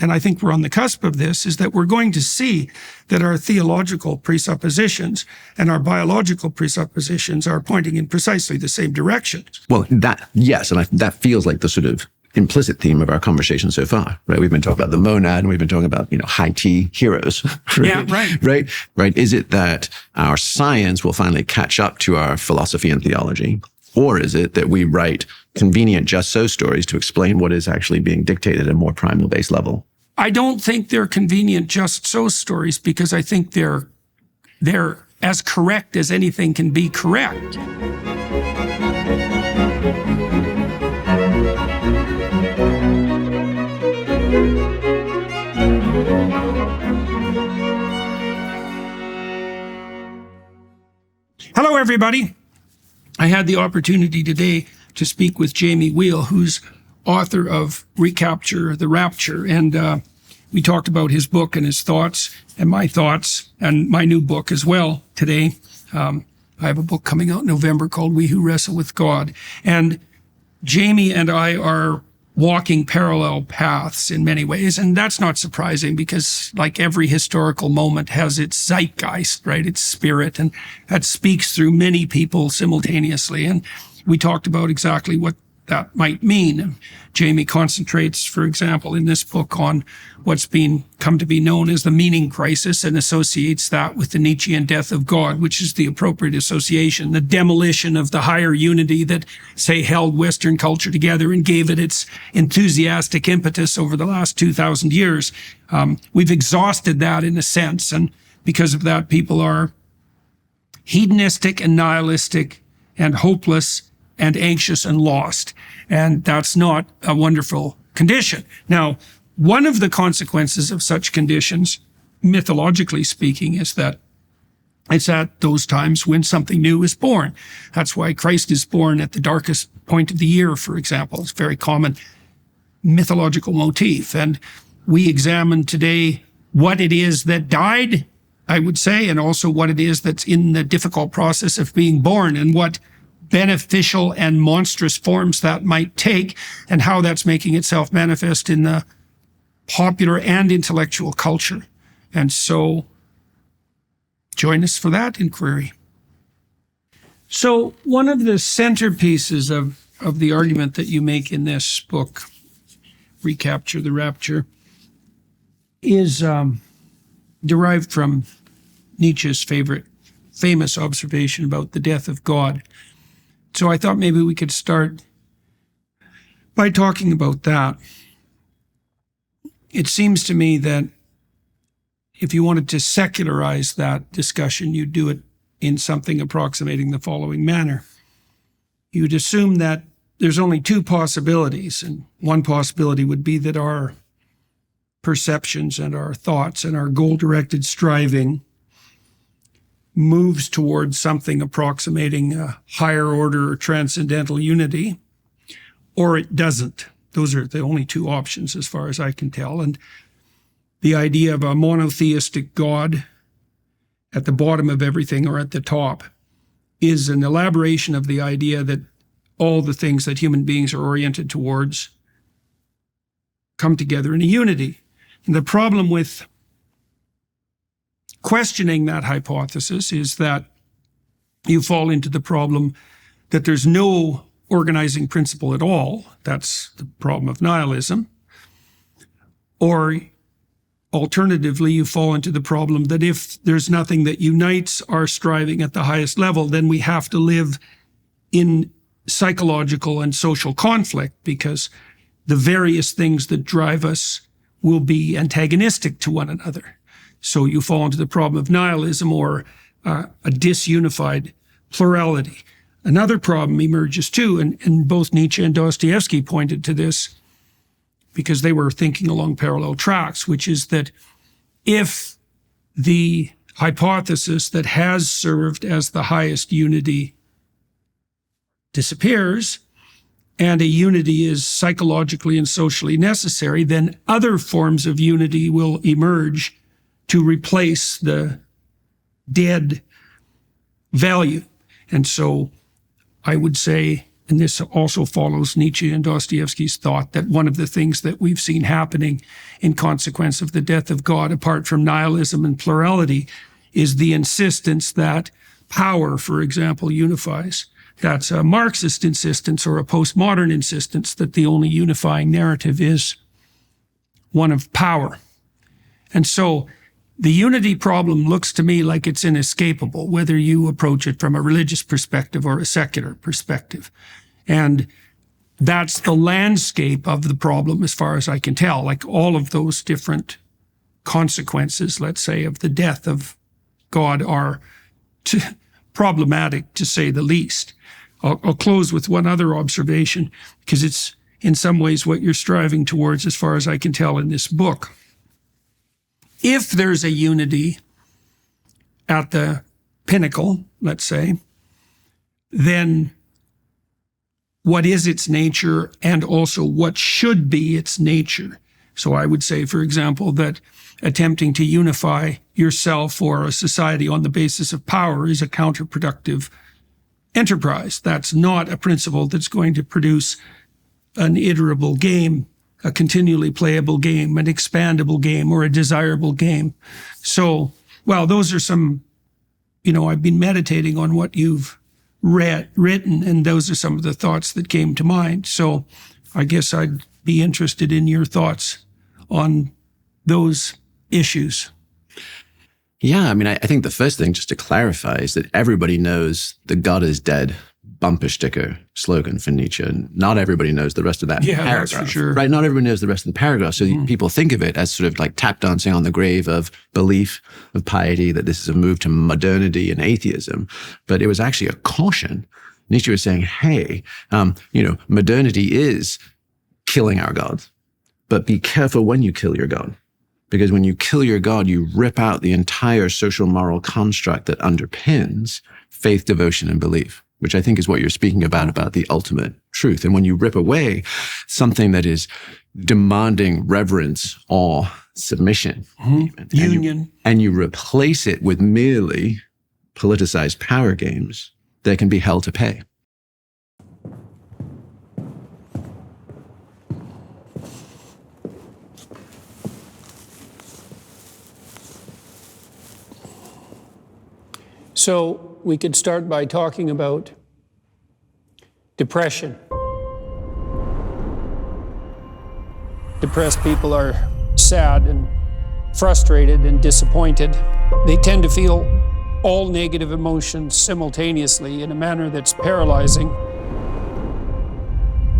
and I think we're on the cusp of this, is that we're going to see that our theological presuppositions and our biological presuppositions are pointing in precisely the same direction. Well, yes, and that feels like the sort of implicit theme of our conversation so far, right? We've been talking about the monad, and we've been talking about, high T heroes. Right? Yeah, right. Right. Is it that our science will finally catch up to our philosophy and theology? Or is it that we write convenient just so stories to explain what is actually being dictated at a more primal base level? I don't think they're convenient just so stories, because I think they're as correct as anything can be correct. Hello, everybody. I had the opportunity today to speak with Jamie Wheal, who's author of Recapture the Rapture. And we talked about his book and his thoughts and my thoughts and my new book as well today. I have a book coming out in November called We Who Wrestle with God. And Jamie and I are walking parallel paths in many ways. And that's not surprising, because like every historical moment has its zeitgeist, right? Its spirit, and that speaks through many people simultaneously. And we talked about exactly what that might mean. And Jamie concentrates, for example, in this book on what's come to be known as the meaning crisis, and associates that with the Nietzschean death of God, which is the appropriate association, the demolition of the higher unity that, say, held Western culture together and gave it its enthusiastic impetus over the last 2,000 years. We've exhausted that in a sense, and because of that, people are hedonistic and nihilistic and hopeless and anxious and lost. And that's not a wonderful condition. Now, one of the consequences of such conditions, mythologically speaking, is that it's at those times when something new is born. That's why Christ is born at the darkest point of the year, for example. It's a very common mythological motif. And we examine today what it is that died, I would say, and also what it is that's in the difficult process of being born, and what beneficial and monstrous forms that might take, and how that's making itself manifest in the popular and intellectual culture. And so join us for that inquiry. So one of the centerpieces of the argument that you make in this book, Recapture the Rapture, is derived from Nietzsche's famous observation about the death of God. So I thought maybe we could start by talking about that. It seems to me that if you wanted to secularize that discussion, you'd do it in something approximating the following manner. You'd assume that there's only two possibilities, and one possibility would be that our perceptions and our thoughts and our goal-directed striving moves towards something approximating a higher order or transcendental unity, or it doesn't. Those are the only two options as far as I can tell. And the idea of a monotheistic God at the bottom of everything or at the top is an elaboration of the idea that all the things that human beings are oriented towards come together in a unity. And the problem with questioning that hypothesis is that you fall into the problem that there's no organizing principle at all. That's the problem of nihilism. Or alternatively, you fall into the problem that if there's nothing that unites our striving at the highest level, then we have to live in psychological and social conflict, because the various things that drive us will be antagonistic to one another. So you fall into the problem of nihilism, or a disunified plurality. Another problem emerges too, and both Nietzsche and Dostoevsky pointed to this because they were thinking along parallel tracks, which is that if the hypothesis that has served as the highest unity disappears, and a unity is psychologically and socially necessary, then other forms of unity will emerge to replace the dead value. And so I would say and this also follows Nietzsche and Dostoevsky's thought, that one of the things that we've seen happening in consequence of the death of God, apart from nihilism and plurality, is the insistence that power, for example, unifies. That's a Marxist insistence or a postmodern insistence that the only unifying narrative is one of power. And so the unity problem looks to me like it's inescapable, whether you approach it from a religious perspective or a secular perspective. And that's the landscape of the problem as far as I can tell, like all of those different consequences, let's say, of the death of God are problematic, to say the least. I'll close with one other observation, because it's in some ways what you're striving towards as far as I can tell in this book. If there's a unity at the pinnacle, let's say, then what is its nature, and also what should be its nature? So I would say, for example, that attempting to unify yourself or a society on the basis of power is a counterproductive enterprise. That's not a principle that's going to produce an iterable game, a continually playable game, an expandable game, or a desirable game. So, well, those are some, I've been meditating on what you've written, and those are some of the thoughts that came to mind. So I guess I'd be interested in your thoughts on those issues. Yeah, I think the first thing, just to clarify, is that everybody knows the God is dead bumper sticker slogan for Nietzsche. Not everybody knows the rest of that paragraph. That's for sure. Right? Not everybody knows the rest of the paragraph. So people think of it as sort of like tap dancing on the grave of belief, of piety, that this is a move to modernity and atheism. But it was actually a caution. Nietzsche was saying, hey, modernity is killing our gods, but be careful when you kill your God. Because when you kill your God, you rip out the entire social moral construct that underpins faith, devotion, and belief, which I think is what you're speaking about the ultimate truth. And when you rip away something that is demanding reverence, awe, submission, union, and you replace it with merely politicized power games, there can be hell to pay. So we could start by talking about depression. Depressed people are sad and frustrated and disappointed. They tend to feel all negative emotions simultaneously in a manner that's paralyzing.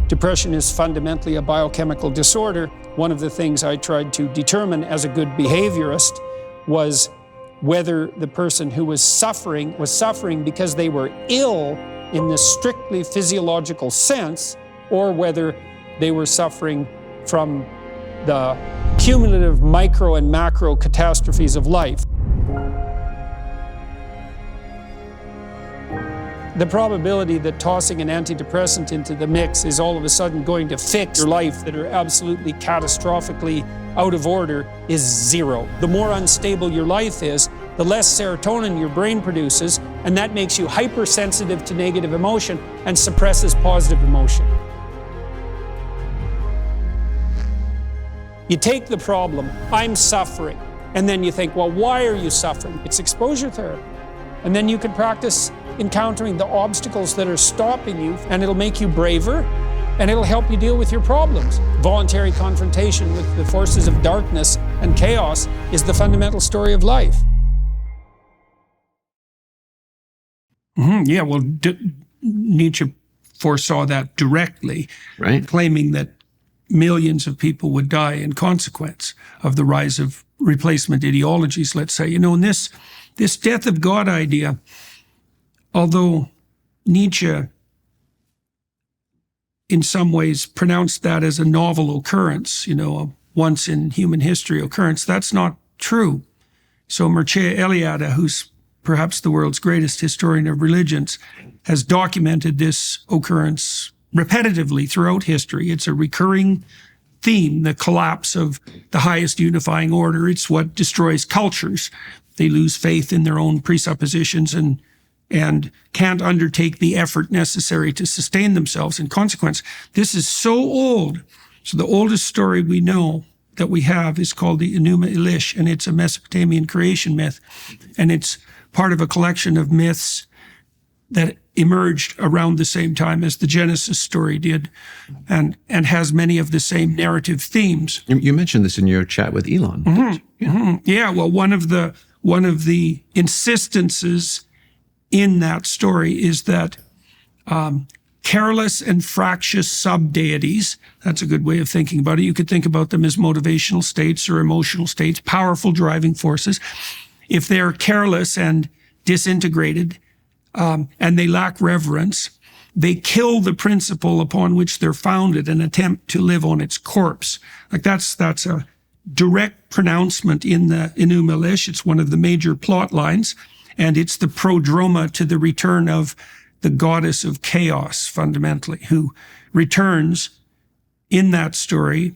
Depression is fundamentally a biochemical disorder. One of the things I tried to determine as a good behaviorist was whether the person who was suffering because they were ill in the strictly physiological sense, or whether they were suffering from the cumulative micro and macro catastrophes of life. The probability that tossing an antidepressant into the mix is all of a sudden going to fix your life that are absolutely catastrophically out of order is zero. The more unstable your life is, the less serotonin your brain produces, and that makes you hypersensitive to negative emotion and suppresses positive emotion. You take the problem, I'm suffering, and then you think, well, why are you suffering? It's exposure therapy. And then you can practice encountering the obstacles that are stopping you, and it'll make you braver, and it'll help you deal with your problems. Voluntary confrontation with the forces of darkness and chaos is the fundamental story of life. Yeah, well, Nietzsche foresaw that directly, right? Claiming that millions of people would die in consequence of the rise of replacement ideologies, let's say. And this death of God idea, although Nietzsche in some ways pronounced that as a novel occurrence, a once in human history occurrence, that's not true. So Mircea Eliade, who's perhaps the world's greatest historian of religions, has documented this occurrence repetitively throughout history. It's a recurring theme, the collapse of the highest unifying order. It's what destroys cultures. They lose faith in their own presuppositions and and can't undertake the effort necessary to sustain themselves. In consequence, this is so old. So the oldest story we know that we have is called the Enuma Elish, and it's a Mesopotamian creation myth. And it's part of a collection of myths that emerged around the same time as the Genesis story did, and has many of the same narrative themes. You mentioned this in your chat with Elon. Yeah, well, one of the insistences in that story is that careless and fractious sub-deities, that's a good way of thinking about it. You could think about them as motivational states or emotional states, powerful driving forces. If they're careless and disintegrated, and they lack reverence, they kill the principle upon which they're founded and attempt to live on its corpse. Like that's a direct pronouncement in the Enuma Elish. It's one of the major plot lines, and it's the prodroma to the return of the goddess of chaos, fundamentally, who returns in that story,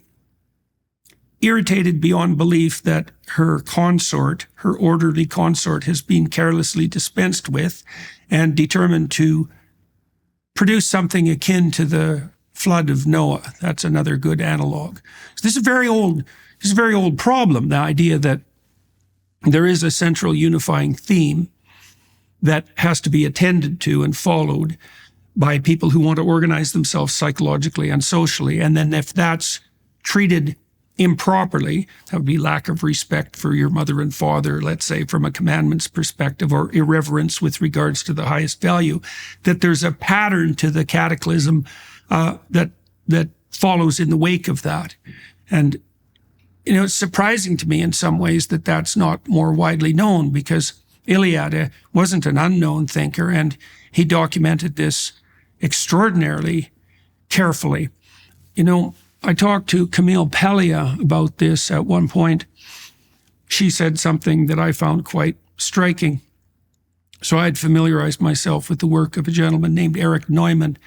irritated beyond belief that her consort, her orderly consort, has been carelessly dispensed with, and determined to produce something akin to the flood of Noah. That's another good analog. So this is a very old problem, the idea that there is a central unifying theme that has to be attended to and followed by people who want to organize themselves psychologically and socially. And then if that's treated improperly, that would be lack of respect for your mother and father, let's say, from a commandments perspective, or irreverence with regards to the highest value, that there's a pattern to the cataclysm that follows in the wake of that. And, it's surprising to me in some ways that that's not more widely known, because Eliade wasn't an unknown thinker, and he documented this extraordinarily carefully. I talked to Camille Paglia about this at one point. She said something that I found quite striking. So I had familiarized myself with the work of a gentleman named Erich Neumann.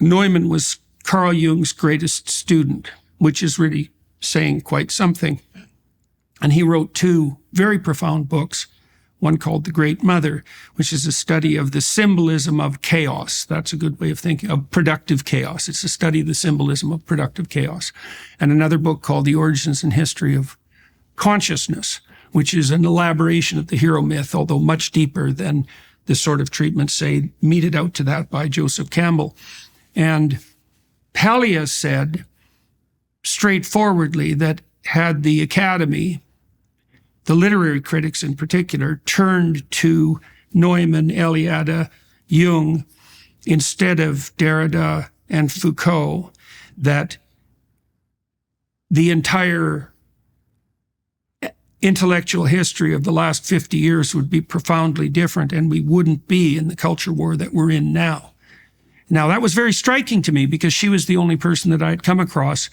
Neumann was Carl Jung's greatest student, which is really saying quite something. And he wrote two very profound books, one called The Great Mother, which is a study of the symbolism of chaos. That's a good way of thinking of productive chaos. It's a study of the symbolism of productive chaos. And another book called The Origins and History of Consciousness, which is an elaboration of the hero myth, although much deeper than the sort of treatment, say, meted out to that by Joseph Campbell. And Paglia said straightforwardly that had the Academy, the literary critics in particular, turned to Neumann, Eliade, Jung, instead of Derrida and Foucault, that the entire intellectual history of the last 50 years would be profoundly different, and we wouldn't be in the culture war that we're in now. Now, that was very striking to me, because she was the only person that I had come across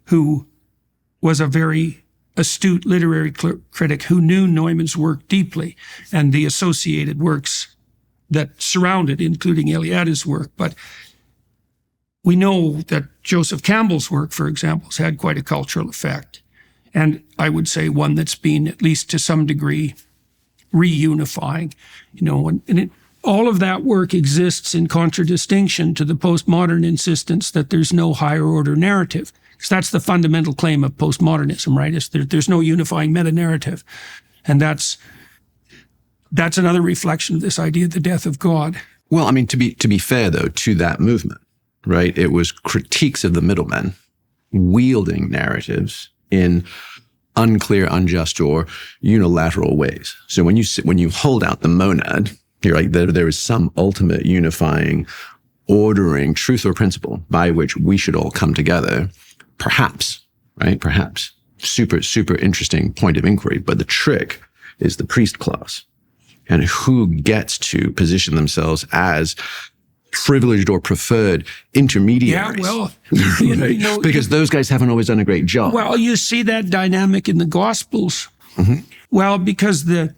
who was a very astute literary critic who knew Neumann's work deeply and the associated works that surrounded, including Eliade's work. But we know that Joseph Campbell's work, for example, has had quite a cultural effect. And I would say one that's been, at least to some degree, reunifying. All of that work exists in contradistinction to the postmodern insistence that there's no higher order narrative. Because that's the fundamental claim of postmodernism, right? There's no unifying meta-narrative. And that's another reflection of this idea of the death of God. Well, to be fair, though, to that movement, right? It was critiques of the middlemen wielding narratives in unclear, unjust, or unilateral ways. So when you hold out the monad, you're like, there is some ultimate unifying, ordering truth or principle by which we should all come together. Perhaps, right? Perhaps. Super, super interesting point of inquiry. But the trick is the priest class and who gets to position themselves as privileged or preferred intermediaries. Yeah, well, because those guys haven't always done a great job. Well, you see that dynamic in the Gospels. Mm-hmm. Well, because the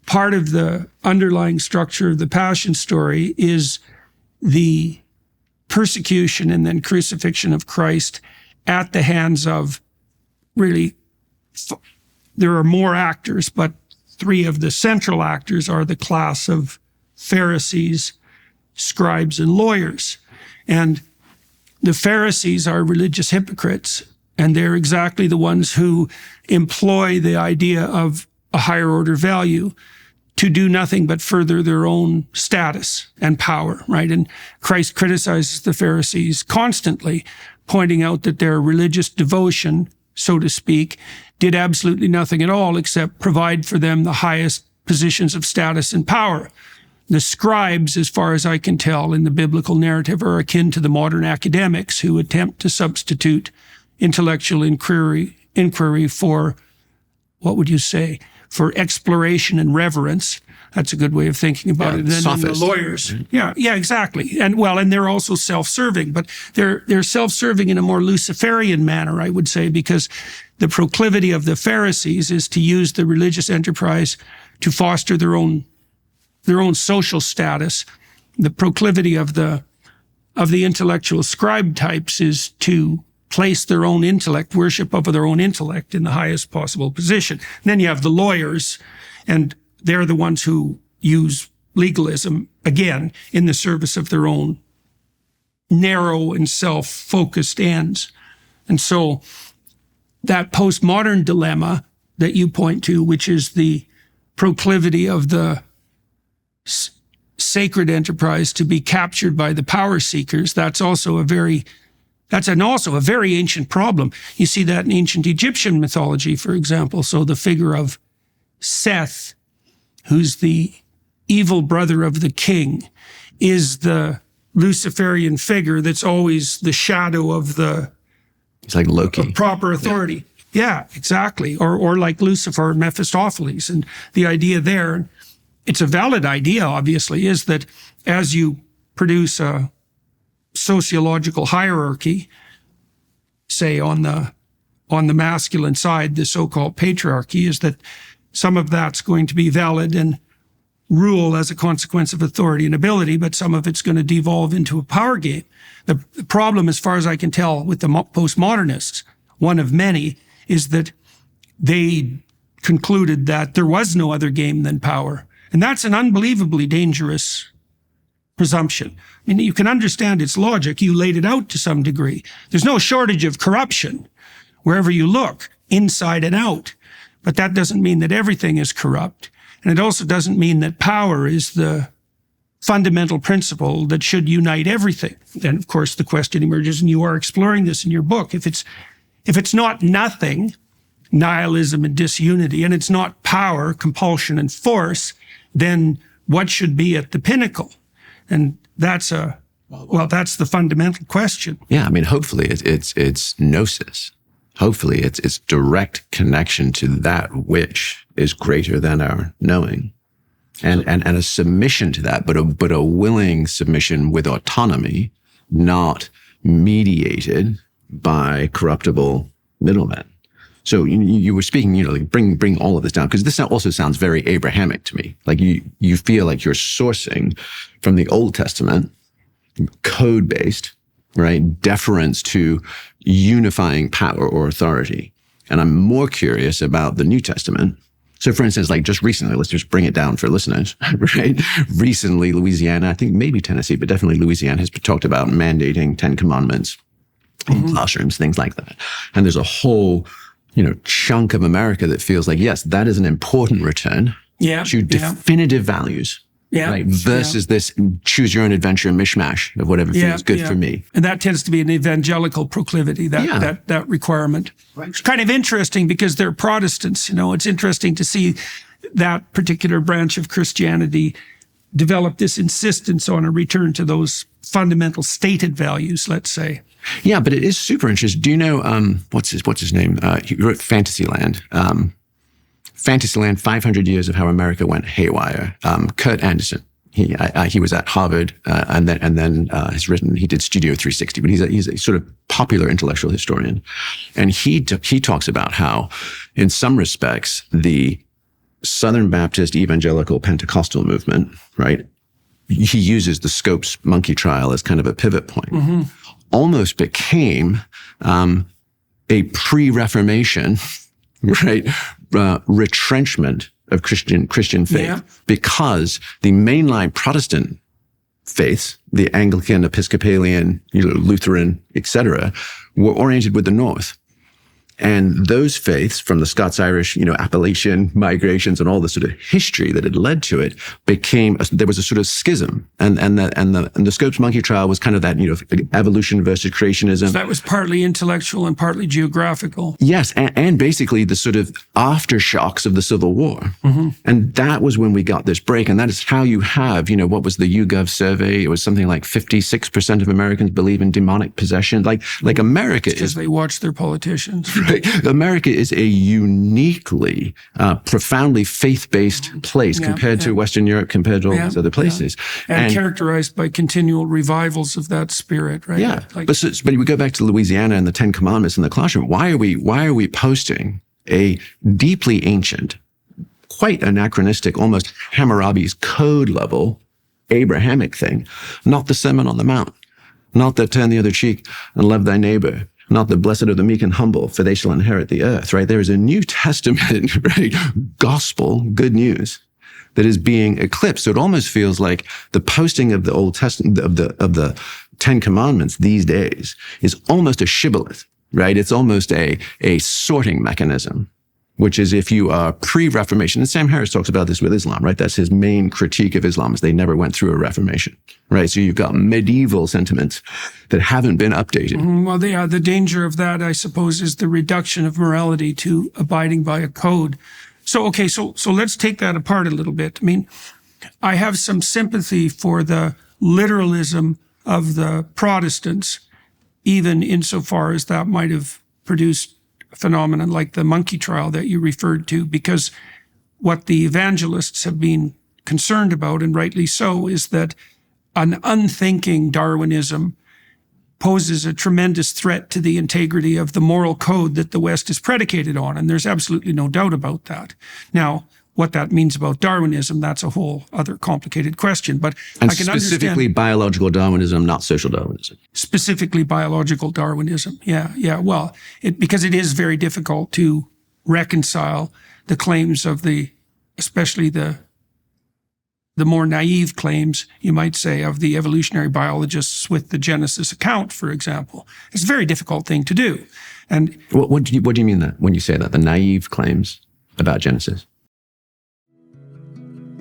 part of the underlying structure of the Passion story is the persecution and then crucifixion of Christ at the hands of really, there are more actors, but three of the central actors are the class of Pharisees, scribes, and lawyers. And the Pharisees are religious hypocrites, and they're exactly the ones who employ the idea of a higher order value to do nothing but further their own status and power, right? And Christ criticizes the Pharisees constantly, pointing out that their religious devotion, so to speak, did absolutely nothing at all except provide for them the highest positions of status and power. The scribes, as far as I can tell in the biblical narrative, are akin to the modern academics who attempt to substitute intellectual inquiry for, what would you say, for exploration and reverence. That's a good way of thinking about it. And then the lawyers. Yeah, exactly. And they're also self-serving, but they're self-serving in a more Luciferian manner, I would say, because the proclivity of the Pharisees is to use the religious enterprise to foster their own social status. The proclivity of the intellectual scribe types is to place their own intellect, worship of their own intellect in the highest possible position. And then you have the lawyers, and they're the ones who use legalism, again, in the service of their own narrow and self-focused ends. And so that postmodern dilemma that you point to, which is the proclivity of the sacred enterprise to be captured by the power seekers, that's also a very ancient problem. You see that in ancient Egyptian mythology, for example. So the figure of Seth, who's the evil brother of the king, is the Luciferian figure that's always the shadow of the... It's like Loki. Proper authority. Yeah, exactly. Or like Lucifer, Mephistopheles. And the idea there, it's a valid idea, obviously, is that as you produce a sociological hierarchy, say on the masculine side, the so-called patriarchy, is that some of that's going to be valid and rule as a consequence of authority and ability, but some of it's going to devolve into a power game. The problem, as far as I can tell, with the postmodernists, one of many, is that they concluded that there was no other game than power. And that's an unbelievably dangerous presumption. I mean, you can understand its logic. You laid it out to some degree. There's no shortage of corruption wherever you look, inside and out. But that doesn't mean that everything is corrupt. And it also doesn't mean that power is the fundamental principle that should unite everything. And of course, the question emerges, and you are exploring this in your book. If it's not nothing, nihilism and disunity, and it's not power, compulsion and force, then what should be at the pinnacle? And that's that's the fundamental question. Yeah, I mean, hopefully it's gnosis. Hopefully it's direct connection to that which is greater than our knowing, and a submission to that, but a willing submission with autonomy, not mediated by corruptible middlemen. So you were speaking, like bring all of this down, because this also sounds very Abrahamic to me. Like you feel like you're sourcing from the Old Testament, code-based, right? Deference to unifying power or authority. And I'm more curious about the New Testament. So for instance, like just recently, let's just bring it down for listeners, right? Recently, Louisiana, I think maybe Tennessee, but definitely Louisiana has talked about mandating 10 commandments in classrooms, things like that. And there's a whole chunk of America that feels like, yes, that is an important return to definitive values, right? Versus this choose your own adventure mishmash of whatever feels good for me. And that tends to be an evangelical proclivity, that requirement. Right. It's kind of interesting because they're Protestants. It's interesting to see that particular branch of Christianity develop this insistence on a return to those fundamental stated values, let's say. Yeah, but it is super interesting. Do you know, what's his name? He wrote Fantasyland. Fantasyland, 500 Years of How America Went Haywire. Kurt Anderson. He was at Harvard, and then he did Studio 360, but he's a sort of popular intellectual historian. And he talks about how, in some respects, the Southern Baptist evangelical Pentecostal movement, right? He uses the Scopes monkey trial as kind of a pivot point. Almost became a pre-Reformation, right, retrenchment of Christian faith, Yeah. because the mainline Protestant faiths, the Anglican, Episcopalian, Lutheran, etc., were oriented with the North. And those faiths, from the Scots-Irish, Appalachian migrations and all the sort of history that had led to it, there was a sort of schism. And the Scopes monkey trial was kind of that, evolution versus creationism. So that was partly intellectual and partly geographical. Yes, and basically the sort of aftershocks of the Civil War. Mm-hmm. And that was when we got this break. And that is how you have, what was the YouGov survey? It was something like 56% of Americans believe in demonic possession. Like America is... Because they watch their politicians. America is a uniquely, profoundly faith-based place compared to Western Europe, compared to all these other places. Yeah. And characterized by continual revivals of that spirit, right? Yeah. But we go back to Louisiana and the Ten Commandments in the classroom. Why are we posting a deeply ancient, quite anachronistic, almost Hammurabi's code level Abrahamic thing, not the Sermon on the Mount, not the turn the other cheek and love thy neighbor, not the blessed are the meek and humble, for they shall inherit the earth, right? There is a New Testament, right? Gospel, good news that is being eclipsed. So it almost feels like the posting of the Old Testament, of the Ten Commandments these days is almost a shibboleth, right? It's almost a sorting mechanism, which is if you are pre-Reformation, and Sam Harris talks about this with Islam, right? That's his main critique of Islam, is they never went through a Reformation, right? So you've got medieval sentiments that haven't been updated. Well, the danger of that, I suppose, is the reduction of morality to abiding by a code. So, okay, so let's take that apart a little bit. I mean, I have some sympathy for the literalism of the Protestants, even insofar as that might have produced a phenomenon like the monkey trial that you referred to, because what the evangelists have been concerned about, and rightly so, is that an unthinking Darwinism poses a tremendous threat to the integrity of the moral code that the West is predicated on. And there's absolutely no doubt about that. Now, what that means about Darwinism, that's a whole other complicated question. But and I can specifically understand biological Darwinism, not social Darwinism. Specifically biological Darwinism. Yeah. Well, because it is very difficult to reconcile the claims of especially the more naive claims, you might say, of the evolutionary biologists with the Genesis account, for example. It's a very difficult thing to do. And what do you mean that when you say that, the naive claims about Genesis?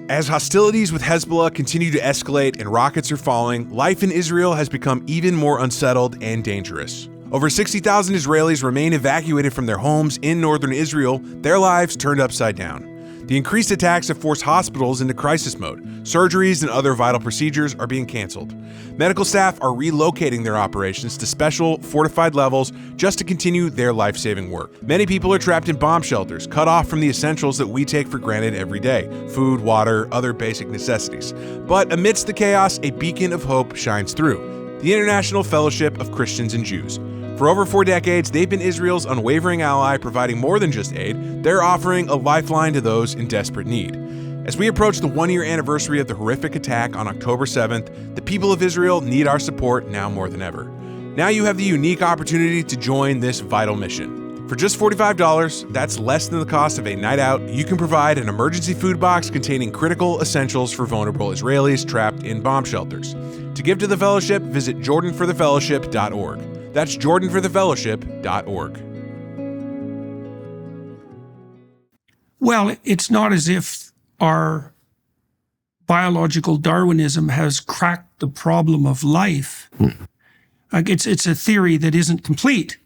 As hostilities with Hezbollah continue to escalate and rockets are falling, life in Israel has become even more unsettled and dangerous. Over 60,000 Israelis remain evacuated from their homes in northern Israel, their lives turned upside down. The increased attacks have forced hospitals into crisis mode. Surgeries and other vital procedures are being canceled. Medical staff are relocating their operations to special, fortified levels just to continue their life-saving work. Many people are trapped in bomb shelters, cut off from the essentials that we take for granted every day: food, water, other basic necessities. But amidst the chaos, a beacon of hope shines through: the International Fellowship of Christians and Jews. For over 4 decades, they've been Israel's unwavering ally, providing more than just aid. They're offering a lifeline to those in desperate need. As we approach the 1-year anniversary of the horrific attack on October 7th, the people of Israel need our support now more than ever. Now you have the unique opportunity to join this vital mission. For just $45, that's less than the cost of a night out, you can provide an emergency food box containing critical essentials for vulnerable Israelis trapped in bomb shelters. To give to the fellowship, visit jordanforthefellowship.org. That's jordanforthefellowship.org. well, it's not as if our biological Darwinism has cracked the problem of life. Like it's a theory that isn't complete,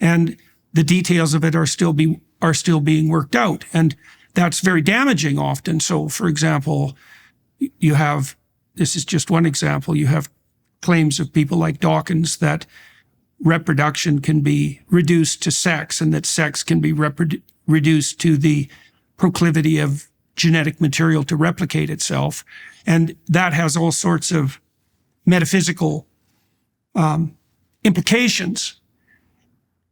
and the details of it are still being worked out, and that's very damaging often. So, for example, this is just one example. You have claims of people like Dawkins that reproduction can be reduced to sex, and that sex can be reduced to the proclivity of genetic material to replicate itself. And that has all sorts of metaphysical implications.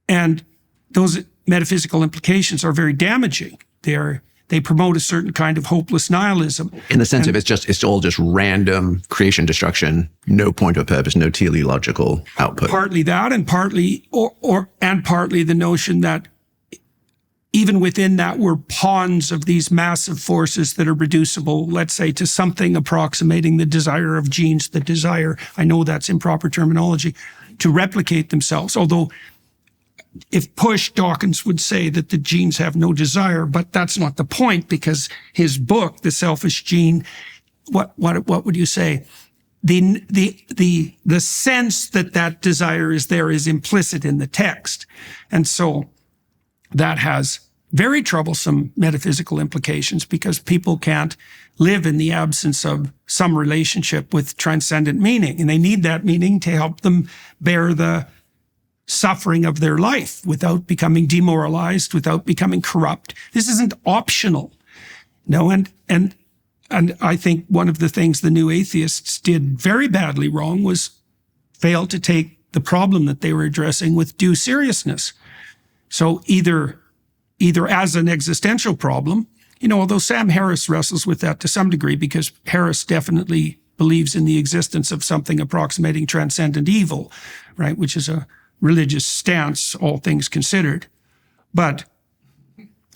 And those metaphysical implications are very damaging. They promote a certain kind of hopeless nihilism. In the sense of it's all just random creation, destruction, no point of purpose, no teleological output. Partly that, and partly the notion that even within that, we're pawns of these massive forces that are reducible, let's say, to something approximating the desire of genes, the desire, I know that's improper terminology, to replicate themselves. Although, if pushed, Dawkins would say that the genes have no desire, but that's not the point, because his book, The Selfish Gene, what would you say? The sense that desire is there is implicit in the text. And so that has very troublesome metaphysical implications, because people can't live in the absence of some relationship with transcendent meaning. And they need that meaning to help them bear the suffering of their life without becoming demoralized, without becoming corrupt. This isn't optional. No, and I think one of the things the new atheists did very badly wrong was fail to take the problem that they were addressing with due seriousness. So either as an existential problem, although Sam Harris wrestles with that to some degree, because Harris definitely believes in the existence of something approximating transcendent evil, right, which is a religious stance, all things considered. But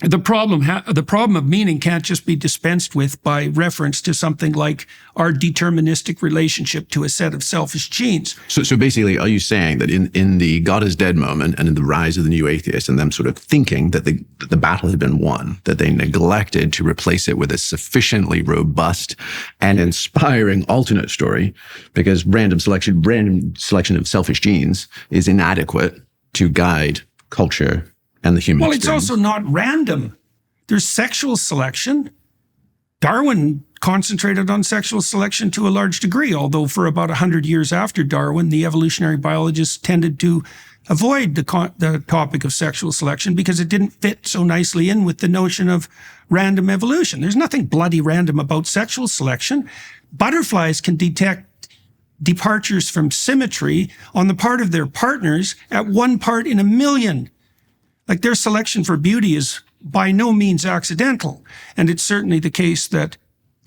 the problem of meaning can't just be dispensed with by reference to something like our deterministic relationship to a set of selfish genes. So basically, are you saying that in the God is dead moment and in the rise of the new atheists and them sort of thinking that the battle had been won, that they neglected to replace it with a sufficiently robust and inspiring alternate story, because random selection of selfish genes is inadequate to guide culture and the human experience? It's also not random. There's sexual selection. Darwin concentrated on sexual selection to a large degree, although for about 100 years after Darwin, the evolutionary biologists tended to avoid the topic of sexual selection because it didn't fit so nicely in with the notion of random evolution. There's nothing bloody random about sexual selection. Butterflies can detect departures from symmetry on the part of their partners at 1 part in a million. Like, their selection for beauty is by no means accidental. And it's certainly the case that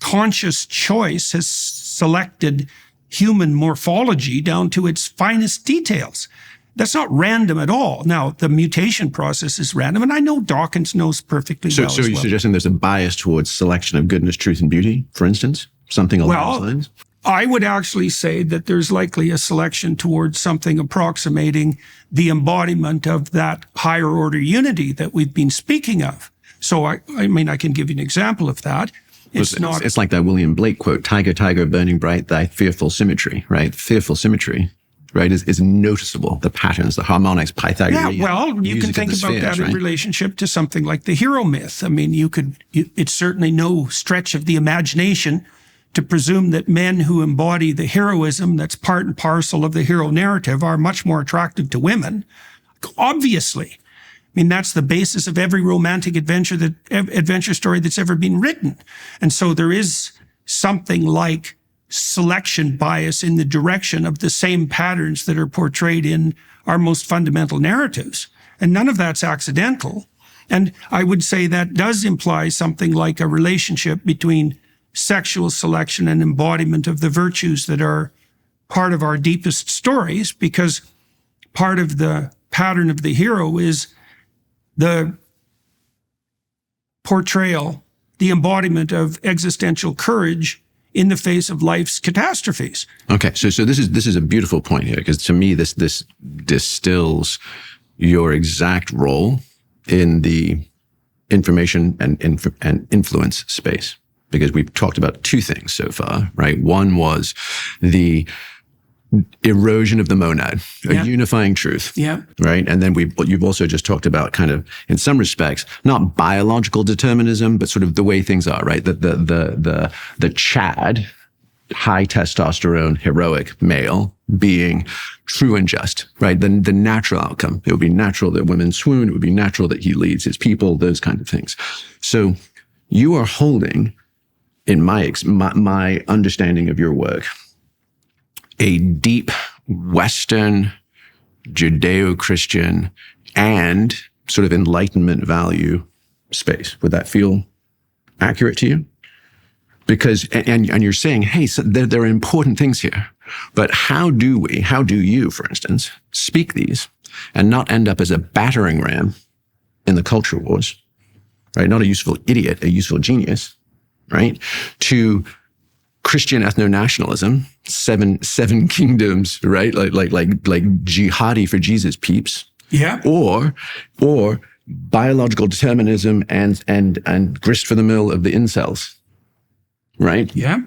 conscious choice has selected human morphology down to its finest details. That's not random at all. Now, the mutation process is random, and I know Dawkins knows perfectly well. So you're suggesting there's a bias towards selection of goodness, truth, and beauty, for instance? Something along those lines? I would actually say that there's likely a selection towards something approximating the embodiment of that higher order unity that we've been speaking of. So I can give you an example of that. It's like that William Blake quote, "Tiger, tiger, burning bright, thy fearful symmetry," right? Fearful symmetry, right, is noticeable. The patterns, the harmonics, Pythagorean. Yeah, well, you can think about that in relationship to something like the hero myth. I mean, it's certainly no stretch of the imagination to presume that men who embody the heroism that's part and parcel of the hero narrative are much more attractive to women. Obviously. I mean, that's the basis of every romantic adventure story that's ever been written. And so there is something like selection bias in the direction of the same patterns that are portrayed in our most fundamental narratives. And none of that's accidental. And I would say that does imply something like a relationship between sexual selection and embodiment of the virtues that are part of our deepest stories, because part of the pattern of the hero is the portrayal, the embodiment of existential courage in the face of life's catastrophes. Okay, so this is a beautiful point here, because to me this distills your exact role in the information and influence space. Because we've talked about two things so far, right? One was the erosion of the monad, a unifying truth, right? And then you've also just talked about kind of, in some respects, not biological determinism, but sort of the way things are, right? The Chad, high testosterone, heroic male being true and just, right? The natural outcome. It would be natural that women swoon. It would be natural that he leads his people, those kinds of things. So you are holding, in my understanding of your work, a deep Western, Judeo-Christian, and sort of Enlightenment value space. Would that feel accurate to you? Because, and you're saying, hey, so there are important things here, but how do you, for instance, speak these and not end up as a battering ram in the culture wars, right? Not a useful idiot, a useful genius, right? To Christian ethno-nationalism, seven kingdoms, right? Like jihadi for Jesus peeps. Yeah. Or biological determinism and grist for the mill of the incels, right? Yeah.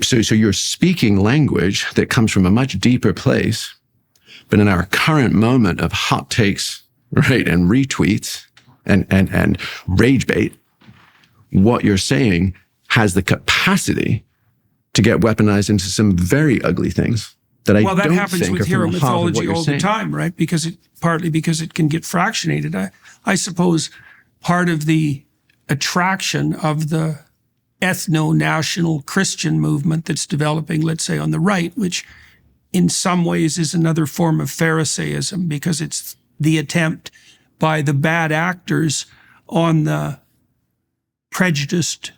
So you're speaking language that comes from a much deeper place, but in our current moment of hot takes, right, and retweets and rage bait, what you're saying has the capacity to get weaponized into some very ugly things that I don't think are from the heart of what you're saying. Well, that happens with hero mythology all the time, right? Partly because it can get fractionated. I suppose part of the attraction of the ethno-national Christian movement that's developing, let's say, on the right, which in some ways is another form of Pharisaism, because it's the attempt by the bad actors on the prejudiced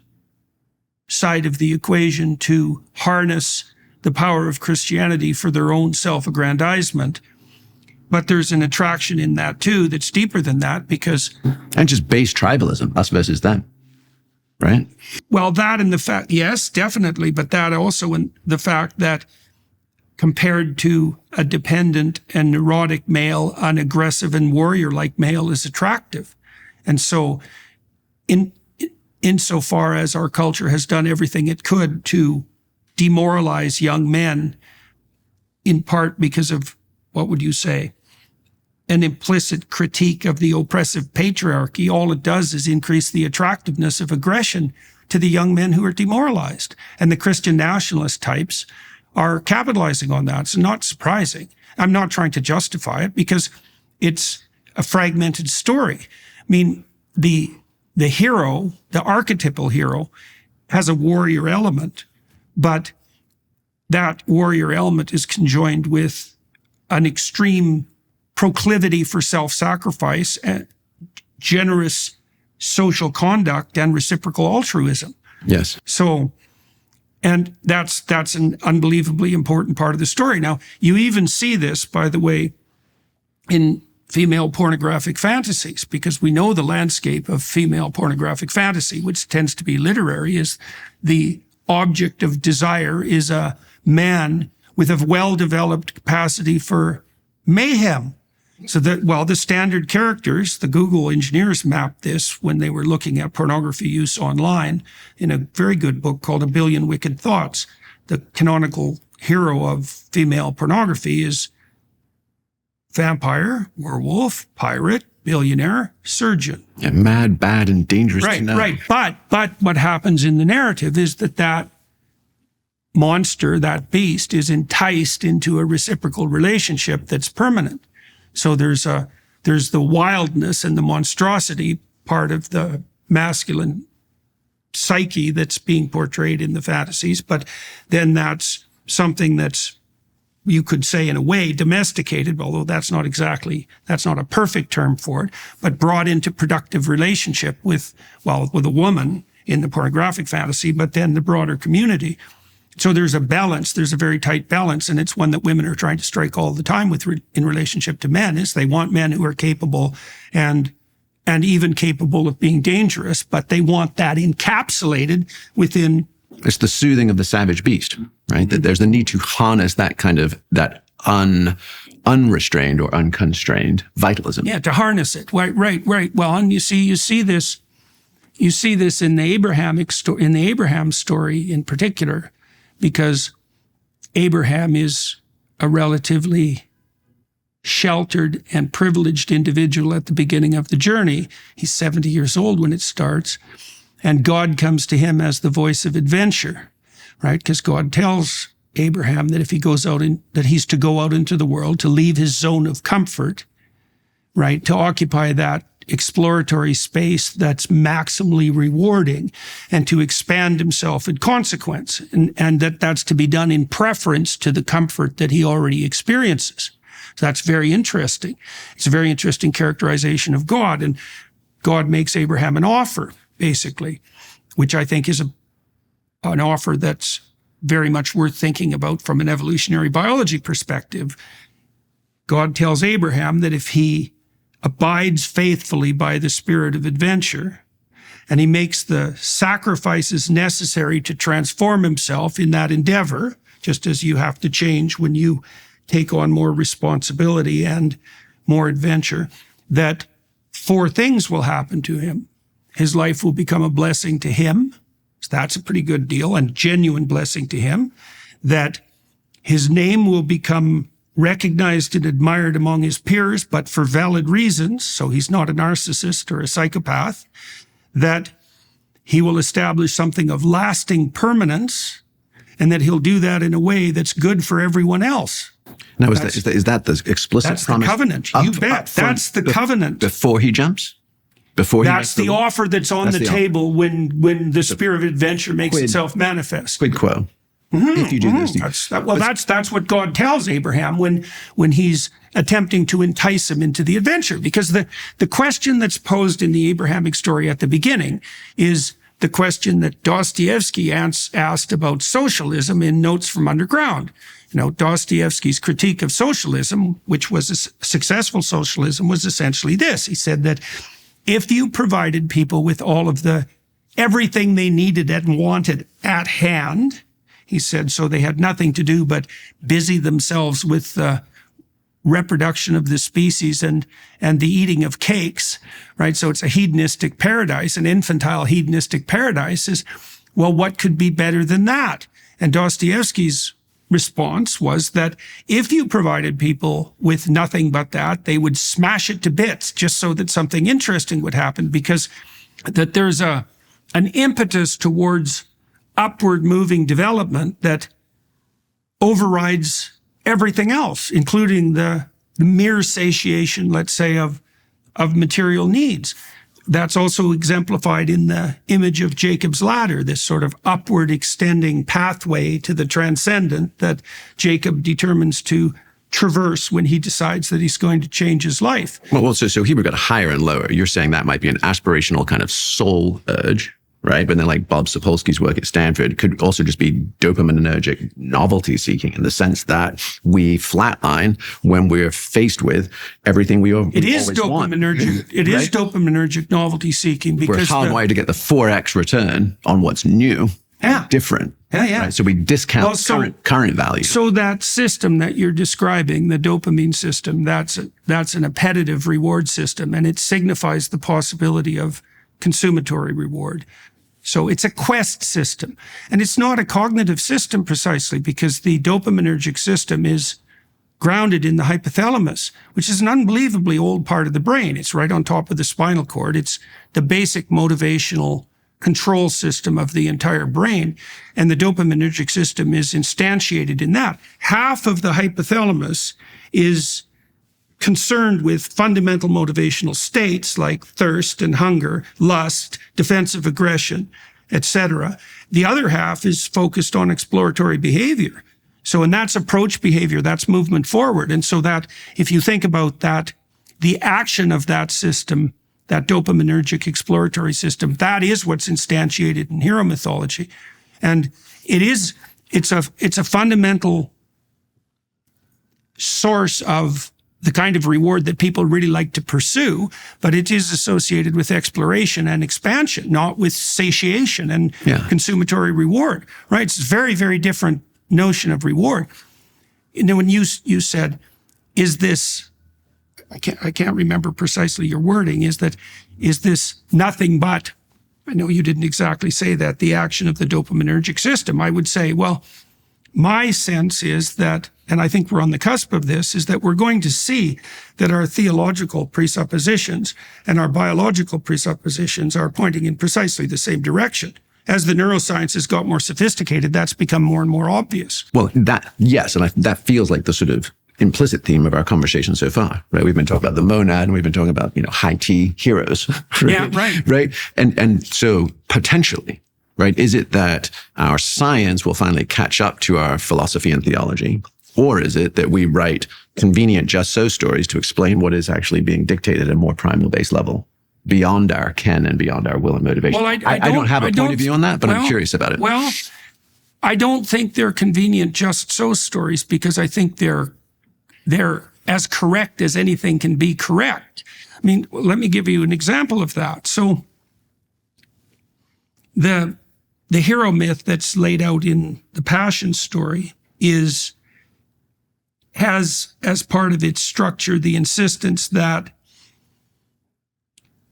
side of the equation to harness the power of Christianity for their own self-aggrandizement. But there's an attraction in that too that's deeper than that, because... And just base tribalism, us versus them, right? Well, that and the fact, yes, definitely, but that also in the fact that compared to a dependent and neurotic male, an aggressive and warrior-like male is attractive. And so insofar as our culture has done everything it could to demoralize young men, in part because of, what would you say, an implicit critique of the oppressive patriarchy, all it does is increase the attractiveness of aggression to the young men who are demoralized. And the Christian nationalist types are capitalizing on that. It's not surprising. I'm not trying to justify it because it's a fragmented story. I mean, the hero, the archetypal hero, has a warrior element, but that warrior element is conjoined with an extreme proclivity for self-sacrifice, and generous social conduct, and reciprocal altruism. Yes. So, and that's an unbelievably important part of the story. Now, you even see this, by the way, in female pornographic fantasies, because we know the landscape of female pornographic fantasy, which tends to be literary, is the object of desire is a man with a well-developed capacity for mayhem. So that, well, the standard characters, the Google engineers mapped this when they were looking at pornography use online in a very good book called A Billion Wicked Thoughts. The canonical hero of female pornography is vampire, werewolf, pirate, billionaire, surgeon. Yeah, mad, bad, and dangerous to know. Right. But what happens in the narrative is that monster, that beast, is enticed into a reciprocal relationship that's permanent. So there's the wildness and the monstrosity part of the masculine psyche that's being portrayed in the fantasies, but then that's something that's, you could say in a way, domesticated, although that's not a perfect term for it, but brought into productive relationship with a woman in the pornographic fantasy, but then the broader community. So there's a balance, there's a very tight balance, and it's one that women are trying to strike all the time in relationship to men, is they want men who are capable and even capable of being dangerous, but they want that encapsulated within. It's the soothing of the savage beast, right? That there's the need to harness that kind of, unrestrained or unconstrained vitalism. Yeah, to harness it. Right. Well, and you see this in the Abraham story in particular, because Abraham is a relatively sheltered and privileged individual at the beginning of the journey. He's 70 years old when it starts, and God comes to him as the voice of adventure, right? Because God tells Abraham that if he goes out that he's to go out into the world, to leave his zone of comfort, right? To occupy that exploratory space that's maximally rewarding, and to expand himself in consequence, and that's to be done in preference to the comfort that he already experiences. So that's very interesting. It's a very interesting characterization of God, and God makes Abraham an offer, basically, which I think is an offer that's very much worth thinking about from an evolutionary biology perspective. God tells Abraham that if he abides faithfully by the spirit of adventure, and he makes the sacrifices necessary to transform himself in that endeavor, just as you have to change when you take on more responsibility and more adventure, that 4 things will happen to him. His life will become a blessing to him. So that's a pretty good deal, and genuine blessing to him. That his name will become recognized and admired among his peers, but for valid reasons. So he's not a narcissist or a psychopath. That he will establish something of lasting permanence, and that he'll do that in a way that's good for everyone else. Now, is that the explicit that's promise? The covenant. You bet. That's the covenant. Before he jumps? That's the offer that's on the table when the spirit of adventure makes itself manifest. Quid quo. If you do this. That's what God tells Abraham when he's attempting to entice him into the adventure. Because the question that's posed in the Abrahamic story at the beginning is the question that Dostoevsky asked about socialism in Notes from Underground. You know, Dostoevsky's critique of socialism, which was a successful socialism, was essentially this. He said that if you provided people with all of everything they needed and wanted at hand, he said, so they had nothing to do but busy themselves with the reproduction of the species and the eating of cakes, right? So it's a hedonistic paradise, an infantile hedonistic paradise is, well, what could be better than that? And Dostoevsky's response was that if you provided people with nothing but that, they would smash it to bits just so that something interesting would happen, because that there's an impetus towards upward moving development that overrides everything else, including the mere satiation, let's say, of material needs. That's also exemplified in the image of Jacob's ladder, this sort of upward extending pathway to the transcendent that Jacob determines to traverse when he decides that he's going to change his life. Well, so here we've got higher and lower. You're saying that might be an aspirational kind of soul urge, right? But then like Bob Sapolsky's work at Stanford could also just be dopaminergic novelty seeking, in the sense that we flatline when we're faced with everything we always want. It is dopaminergic novelty seeking, because we're hardwired to get the 4x return on what's new, different. Yeah. Right? So we discount current value. So that system that you're describing, the dopamine system, that's an appetitive reward system, and it signifies the possibility of consummatory reward. So it's a quest system. And it's not a cognitive system precisely, because the dopaminergic system is grounded in the hypothalamus, which is an unbelievably old part of the brain. It's right on top of the spinal cord. It's the basic motivational control system of the entire brain. And the dopaminergic system is instantiated in that. Half of the hypothalamus is concerned with fundamental motivational states like thirst and hunger, lust, defensive aggression, etc. The other half is focused on exploratory behavior. So, and that's approach behavior, that's movement forward. And so that, if you think about that, the action of that system, that dopaminergic exploratory system, that is what's instantiated in hero mythology. And it's a fundamental source of the kind of reward that people really like to pursue, but it is associated with exploration and expansion, not with satiation and consummatory reward, right? It's a very, very different notion of reward. You know, when you said, is this, I can't remember precisely your wording, is this nothing but, I know you didn't exactly say that, the action of the dopaminergic system. I would say, well, my sense is that, and I think we're on the cusp of this, is that we're going to see that our theological presuppositions and our biological presuppositions are pointing in precisely the same direction. As the neurosciences got more sophisticated, that's become more and more obvious. Well, yes, and that feels like the sort of implicit theme of our conversation so far, right? We've been talking about the monad, and we've been talking about, high T heroes, right? Yeah, right. Right? And so potentially, right, is it that our science will finally catch up to our philosophy and theology? Or is it that we write convenient just so stories to explain what is actually being dictated at a more primal based level, beyond our ken and beyond our will and motivation? Well, I don't have a point of view on that, but I'm curious about it. Well, I don't think they're convenient just so stories, because I think they're as correct as anything can be correct. I mean, let me give you an example of that. So the hero myth that's laid out in the Passion story has as part of its structure the insistence that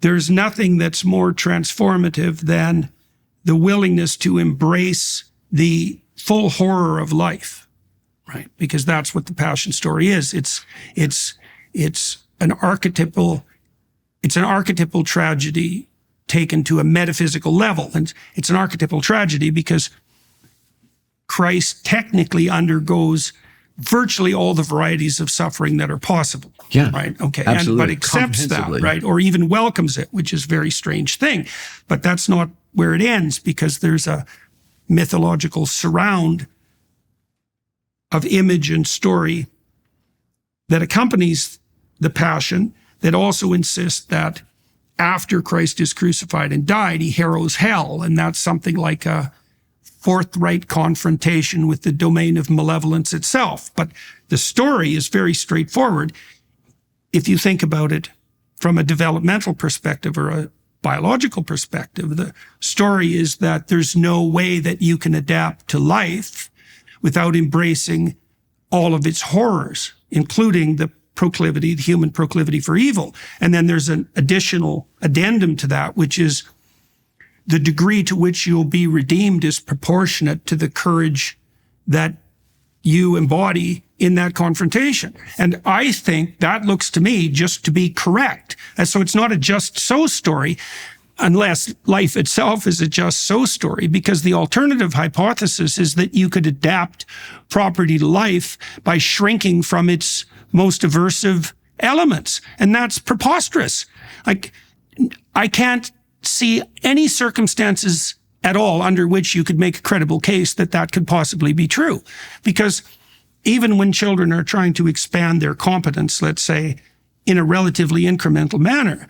there's nothing that's more transformative than the willingness to embrace the full horror of life, right? Because that's what the Passion story is. It's an archetypal tragedy taken to a metaphysical level. And it's an archetypal tragedy because Christ technically undergoes virtually all the varieties of suffering that are possible. Yeah. Right. Okay. Absolutely. But accepts that, right? Or even welcomes it, which is a very strange thing. But that's not where it ends, because there's a mythological surround of image and story that accompanies the Passion that also insists that after Christ is crucified and died, he harrows hell. And that's something like a forthright confrontation with the domain of malevolence itself. But the story is very straightforward. If you think about it from a developmental perspective or a biological perspective, the story is that there's no way that you can adapt to life without embracing all of its horrors, including the human proclivity for evil. And then there's an additional addendum to that, which is the degree to which you'll be redeemed is proportionate to the courage that you embody in that confrontation. And I think that looks to me just to be correct. And so it's not a just so story, unless life itself is a just so story, because the alternative hypothesis is that you could adapt property to life by shrinking from its most aversive elements. And that's preposterous. Like, I can't see any circumstances at all under which you could make a credible case that that could possibly be true. Because even when children are trying to expand their competence, let's say, in a relatively incremental manner,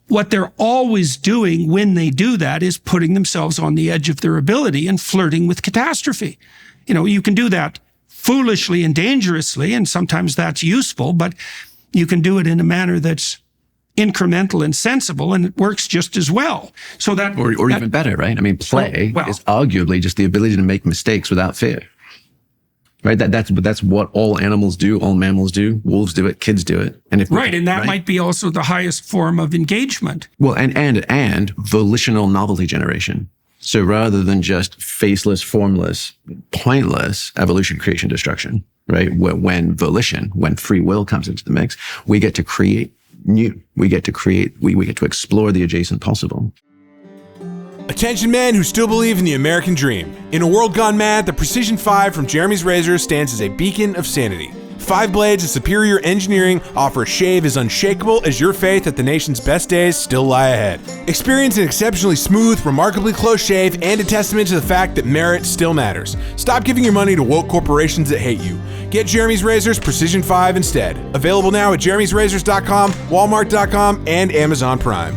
what they're always doing when they do that is putting themselves on the edge of their ability and flirting with catastrophe. You know, you can do that foolishly and dangerously, and sometimes that's useful, but you can do it in a manner that's incremental and sensible, and it works just as well. So that, or even better, right? I mean, play is arguably just the ability to make mistakes without fear, right? That's what all animals do, all mammals do. Wolves do it, kids do it, and that might be also the highest form of engagement. Well, and volitional novelty generation. So rather than just faceless, formless, pointless evolution, creation, destruction, right? When free will comes into the mix, we get to create new. We get to explore the adjacent possible. Attention men who still believe in the American dream. In a world gone mad, the Precision 5 from Jeremy's Razor stands as a beacon of sanity. 5 blades of superior engineering offer a shave as unshakable as your faith that the nation's best days still lie ahead. Experience an exceptionally smooth, remarkably close shave and a testament to the fact that merit still matters. Stop giving your money to woke corporations that hate you. Get Jeremy's Razors Precision 5 instead. Available now at jeremy'srazors.com, walmart.com, and Amazon Prime.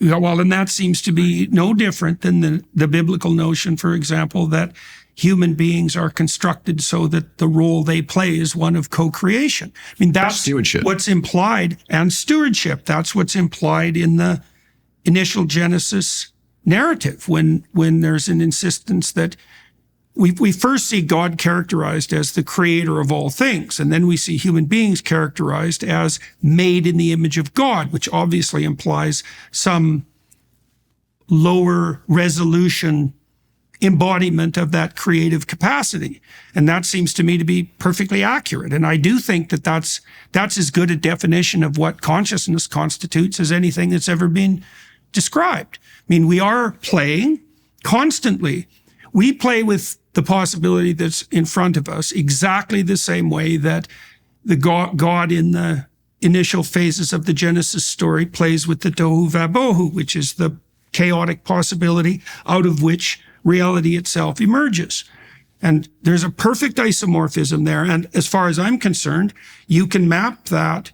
Well, and that seems to be no different than the biblical notion, for example, that human beings are constructed so that the role they play is one of co-creation. I mean, that's stewardship. What's implied, and stewardship. That's what's implied in the initial Genesis narrative, when there's an insistence that we first see God characterized as the creator of all things, and then we see human beings characterized as made in the image of God, which obviously implies some lower resolution embodiment of that creative capacity. And that seems to me to be perfectly accurate. And I do think that that's as good a definition of what consciousness constitutes as anything that's ever been described. I mean, we are playing constantly. We play with the possibility that's in front of us exactly the same way that the God in the initial phases of the Genesis story plays with the tohu vabohu, which is the chaotic possibility out of which reality itself emerges. And there's a perfect isomorphism there. And as far as I'm concerned, you can map that.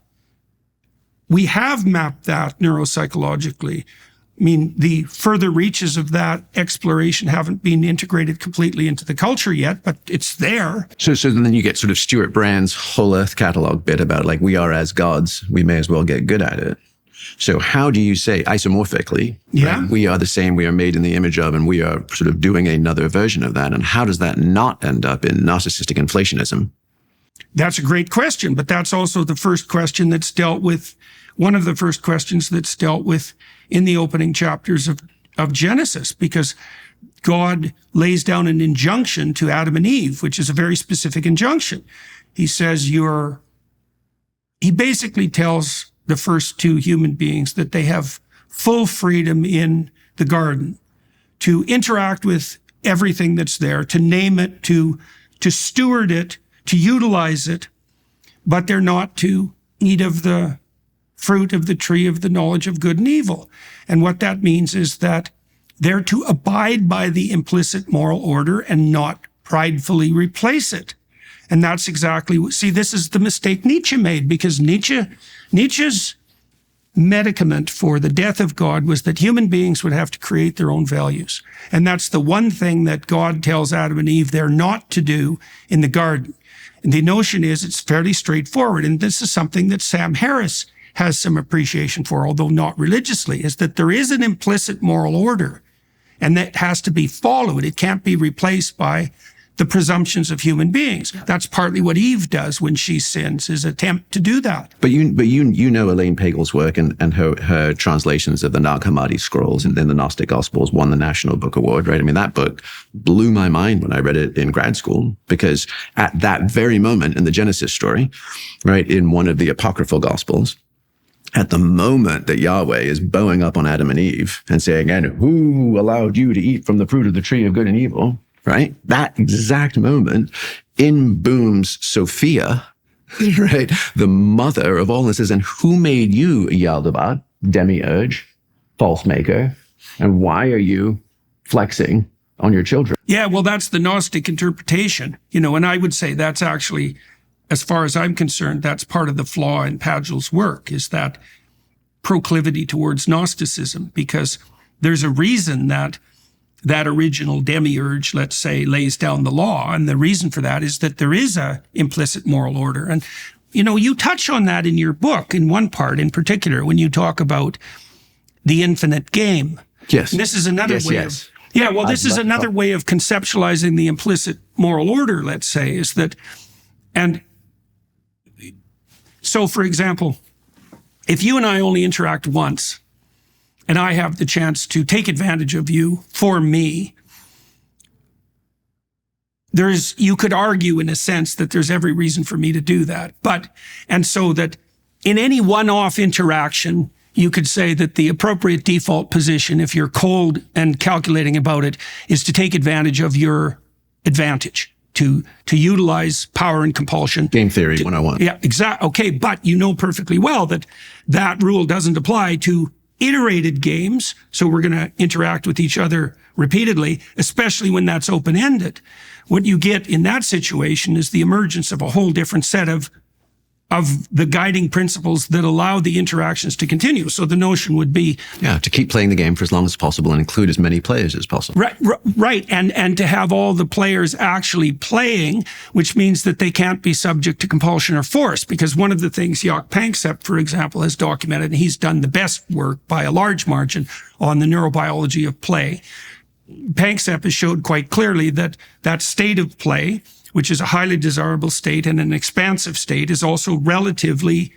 We have mapped that neuropsychologically I mean, the further reaches of that exploration haven't been integrated completely into the culture yet, but it's there. So then you get sort of Stuart Brand's whole Earth catalog bit about like, we are as gods, we may as well get good at it. So how do you say isomorphically, right, we are the same, we are made in the image of, and we are sort of doing another version of that? And how does that not end up in narcissistic inflationism? That's a great question, but that's also the first question that's dealt with, one of the first questions that's dealt with in the opening chapters of Genesis, because God lays down an injunction to Adam and Eve, which is a very specific injunction. He says he basically tells the first two human beings that they have full freedom in the garden to interact with everything that's there, to name it, to steward it, to utilize it, but they're not to eat of the fruit of the tree of the knowledge of good and evil. And what that means is that they're to abide by the implicit moral order and not pridefully replace it. And that's exactly, see, this is the mistake Nietzsche made, because Nietzsche's medicament for the death of God was that human beings would have to create their own values. And that's the one thing that God tells Adam and Eve they're not to do in the garden. And the notion is it's fairly straightforward. And this is something that Sam Harris has some appreciation for, although not religiously, is that there is an implicit moral order and that has to be followed. It can't be replaced by the presumptions of human beings. That's partly what Eve does when she sins, is attempt to do that. But you know Elaine Pagel's work and her translations of the Nag Hammadi scrolls and then the Gnostic Gospels won the National Book Award, right? I mean, that book blew my mind when I read it in grad school, because at that very moment in the Genesis story, right, in one of the apocryphal Gospels, at the moment that Yahweh is bowing up on Adam and Eve and saying, and who allowed you to eat from the fruit of the tree of good and evil, right? That exact moment, in booms Sophia, right? The mother of all this is, and who made you, Yaldabaoth, demiurge, false maker? And why are you flexing on your children? Yeah, well, that's the Gnostic interpretation, and I would say that's actually, as far as I'm concerned, that's part of the flaw in Pagel's work, is that proclivity towards Gnosticism, because there's a reason that original demiurge, let's say, lays down the law. And the reason for that is that there is a implicit moral order. And, you touch on that in your book in one part in particular, when you talk about the infinite game. Yes. And this is another way of, this is another way of conceptualizing the implicit moral order, let's say, is that, and so, for example, if you and I only interact once, and I have the chance to take advantage of you for me, you could argue in a sense that there's every reason for me to do that. And so that in any one-off interaction, you could say that the appropriate default position, if you're cold and calculating about it, is to take advantage of your advantage. To utilize power and compulsion. Game theory 101. Yeah, exactly. Okay, but you know perfectly well that rule doesn't apply to iterated games. So we're going to interact with each other repeatedly, especially when that's open-ended. What you get in that situation is the emergence of a whole different set of the guiding principles that allow the interactions to continue. So the notion would be... Yeah, to keep playing the game for as long as possible and include as many players as possible. Right. And to have all the players actually playing, which means that they can't be subject to compulsion or force. Because one of the things Jock Panksepp, for example, has documented, and he's done the best work by a large margin on the neurobiology of play. Panksepp has showed quite clearly that state of play, which is a highly desirable state and an expansive state, is also relatively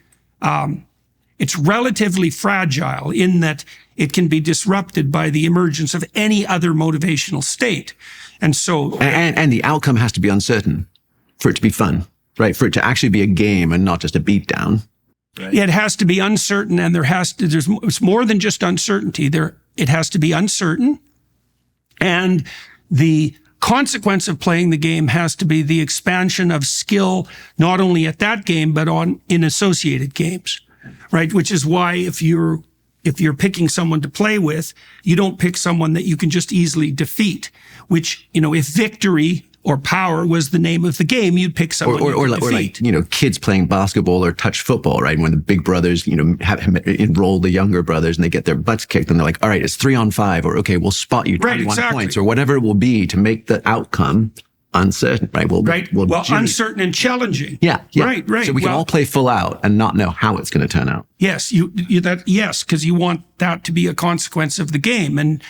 fragile in that it can be disrupted by the emergence of any other motivational state. And so... And the outcome has to be uncertain for it to be fun, right? For it to actually be a game and not just a beatdown. Right. It has to be uncertain, and it's more than just uncertainty. It has to be uncertain, and the consequence of playing the game has to be the expansion of skill, not only at that game, but in associated games, right? Which is why if you're picking someone to play with, you don't pick someone that you can just easily defeat, which, if victory or power was the name of the game, you'd pick someone or like, kids playing basketball or touch football, right? When the big brothers, enroll the younger brothers and they get their butts kicked and they're like, all right, it's 3-on-5, or okay, we'll spot you 21 points, or whatever it will be to make the outcome uncertain, right? Uncertain and challenging. Yeah. Right. So we can all play full out and not know how it's going to turn out. Yes, because you want that to be a consequence of the game. And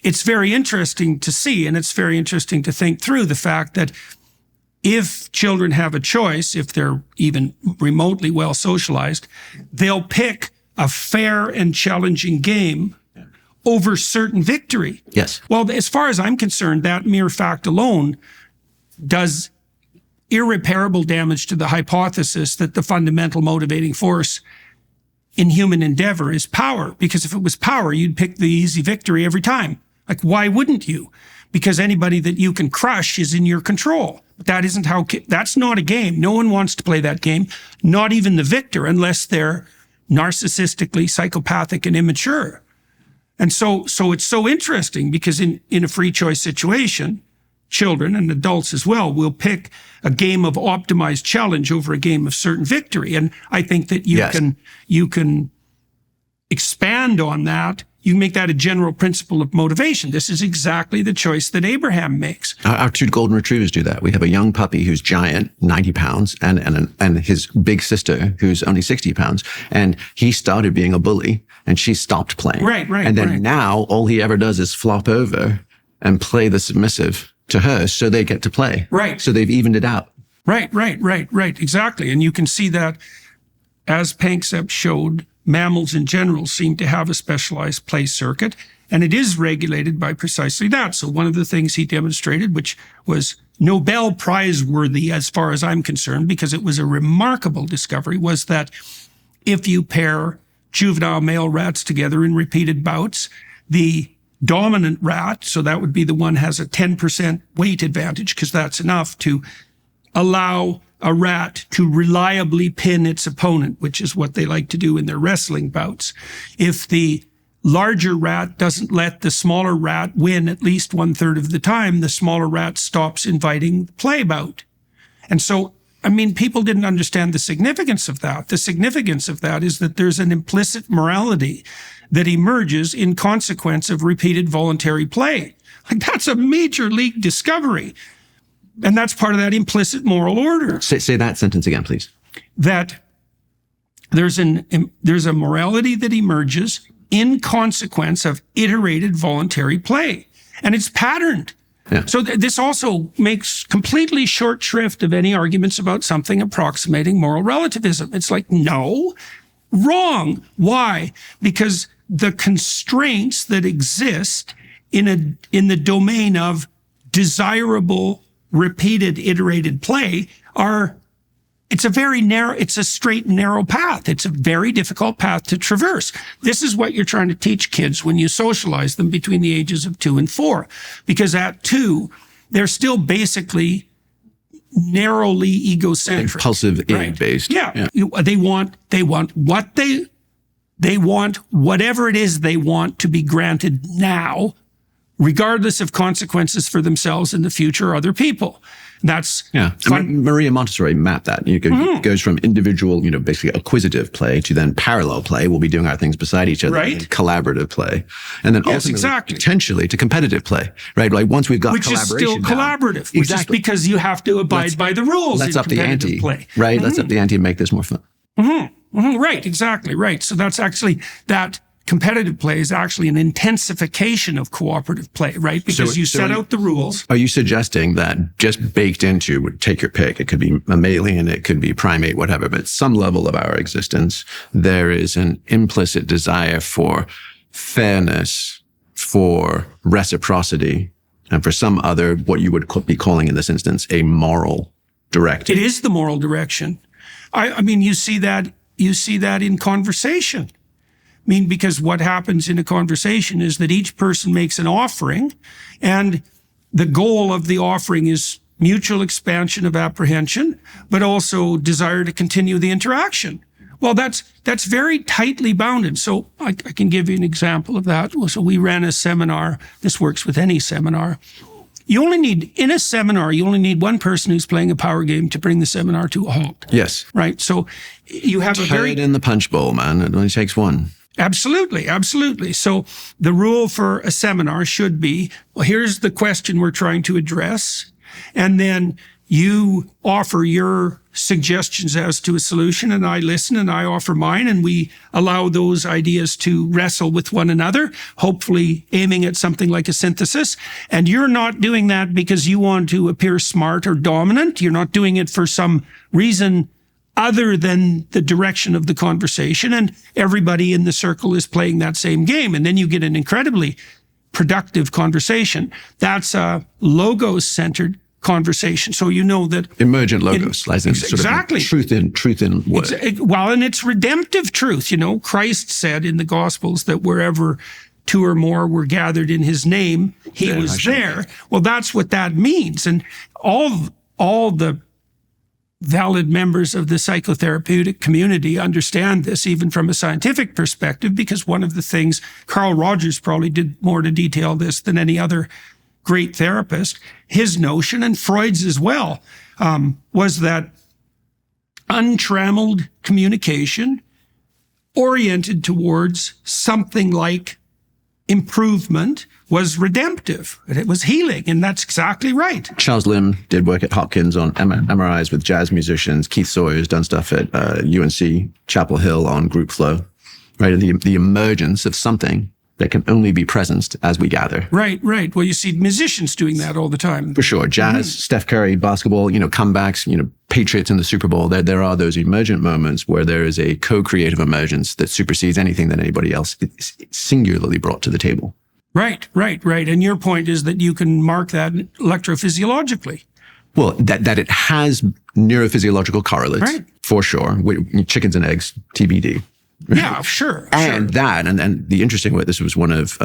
it's very interesting to see, and it's very interesting to think through the fact that if children have a choice, if they're even remotely well socialized, they'll pick a fair and challenging game over certain victory. Yes. Well, as far as I'm concerned, that mere fact alone does irreparable damage to the hypothesis that the fundamental motivating force in human endeavor is power. Because if it was power, you'd pick the easy victory every time. Like, why wouldn't you? Because anybody that you can crush is in your control. But that's not a game. No one wants to play that game, not even the victor, unless they're narcissistically psychopathic and immature. And so it's so interesting because in a free choice situation, children and adults as well will pick a game of optimized challenge over a game of certain victory. And I think that you can expand on that. You can make that a general principle of motivation. This is exactly the choice that Abraham makes. Our 2 golden retrievers do that. We have a young puppy who's giant, 90 pounds, and his big sister who's only 60 pounds. And he started being a bully and she stopped playing. Right. And then now all he ever does is flop over and play the submissive to her so they get to play. Right. So they've evened it out. Right. Exactly. And you can see that, as Panksepp showed, mammals in general seem to have a specialized play circuit, and it is regulated by precisely that. So one of the things he demonstrated, which was Nobel Prize worthy as far as I'm concerned, because it was a remarkable discovery, was that if you pair juvenile male rats together in repeated bouts, the dominant rat, so that would be the one has a 10% weight advantage, because that's enough to allow a rat to reliably pin its opponent, which is what they like to do in their wrestling bouts. If the larger rat doesn't let the smaller rat win at least 1/3 of the time, the smaller rat stops inviting the play bout. And so, people didn't understand the significance of that. The significance of that is that there's an implicit morality that emerges in consequence of repeated voluntary play. Like, that's a major league discovery. And that's part of that implicit moral order. Say that sentence again, please. That there's a morality that emerges in consequence of iterated voluntary play. And it's patterned. Yeah. So this also makes completely short shrift of any arguments about something approximating moral relativism. It's like, no, wrong. Why? Because the constraints that exist in the domain of desirable repeated iterated play it's a straight and narrow path. It's a very difficult path to traverse. This is what you're trying to teach kids when you socialize them between the ages of 2 and 4. Because at 2, they're still basically narrowly egocentric. Impulsive, id-based. Yeah. They want what they want whatever it is they want to be granted now, regardless of consequences for themselves in the future or other people. That's Maria Montessori mapped that. It goes from individual, basically acquisitive play to then parallel play. We'll be doing our things beside each other, right? And collaborative play, and then potentially to competitive play, right? Like once we've got which collaboration, is still collaborative, which is because you have to abide by the rules. Let's up the ante, play. Right? Let's up the ante and make this more fun. Right, exactly, right. So that's actually that. Competitive play is actually an intensification of cooperative play, right? Because you set out the rules. Are you suggesting that just baked into, take your pick, it could be mammalian, it could be primate, whatever, but some level of our existence, there is an implicit desire for fairness, for reciprocity, and for some other, what you would be calling in this instance, a moral directive? It is the moral direction. I mean, you see that in conversation. Because what happens in a conversation is that each person makes an offering, and the goal of the offering is mutual expansion of apprehension, but also desire to continue the interaction. Well, that's very tightly bounded. So I can give you an example of that. So we ran a seminar. This works with any seminar. in a seminar, you only need one person who's playing a power game to bring the seminar to a halt. Yes. Right? So you have Turd in the punch bowl, man. It only takes one. Absolutely, absolutely. So the rule for a seminar should be, well, here's the question we're trying to address, and then you offer your suggestions as to a solution, and I listen and I offer mine, and we allow those ideas to wrestle with one another, hopefully aiming at something like a synthesis. And you're not doing that because you want to appear smart or dominant. You're not doing it for some reason other than the direction of the conversation, and everybody in the circle is playing that same game. And then you get an incredibly productive conversation. That's a logos-centered conversation. So you know that emergent logos, like exactly truth in word. Well, and it's redemptive truth. You know, Christ said in the Gospels that wherever two or more were gathered in his name, he was there. Well, that's what that means. And all the valid members of the psychotherapeutic community understand this, even from a scientific perspective, because one of the things, Carl Rogers probably did more to detail this than any other great therapist, his notion, and Freud's as well, was that untrammeled communication oriented towards something like improvement was redemptive. It was healing, and that's exactly right. Charles Lim did work at Hopkins on MRIs with jazz musicians. Keith Sawyer's done stuff at UNC Chapel Hill on group flow, right? And the emergence of something that can only be presenced as we gather. Right. Well, you see musicians doing that all the time. For sure. Jazz, Steph Curry, basketball, comebacks, Patriots in the Super Bowl. There are those emergent moments where there is a co-creative emergence that supersedes anything that anybody else singularly brought to the table. Right. And your point is that you can mark that electrophysiologically. Well, that it has neurophysiological correlates, right, for sure. Chickens and eggs, TBD. Yeah, sure. And the interesting way, this was one of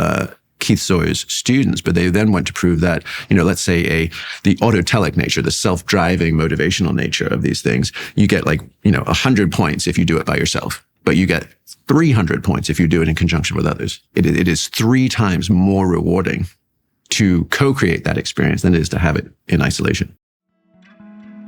Keith Sawyer's students, but they then went to prove that, let's say the autotelic nature, the self-driving motivational nature of these things, you get 100 points if you do it by yourself, but you get 300 points if you do it in conjunction with others. It is 3 times more rewarding to co-create that experience than it is to have it in isolation.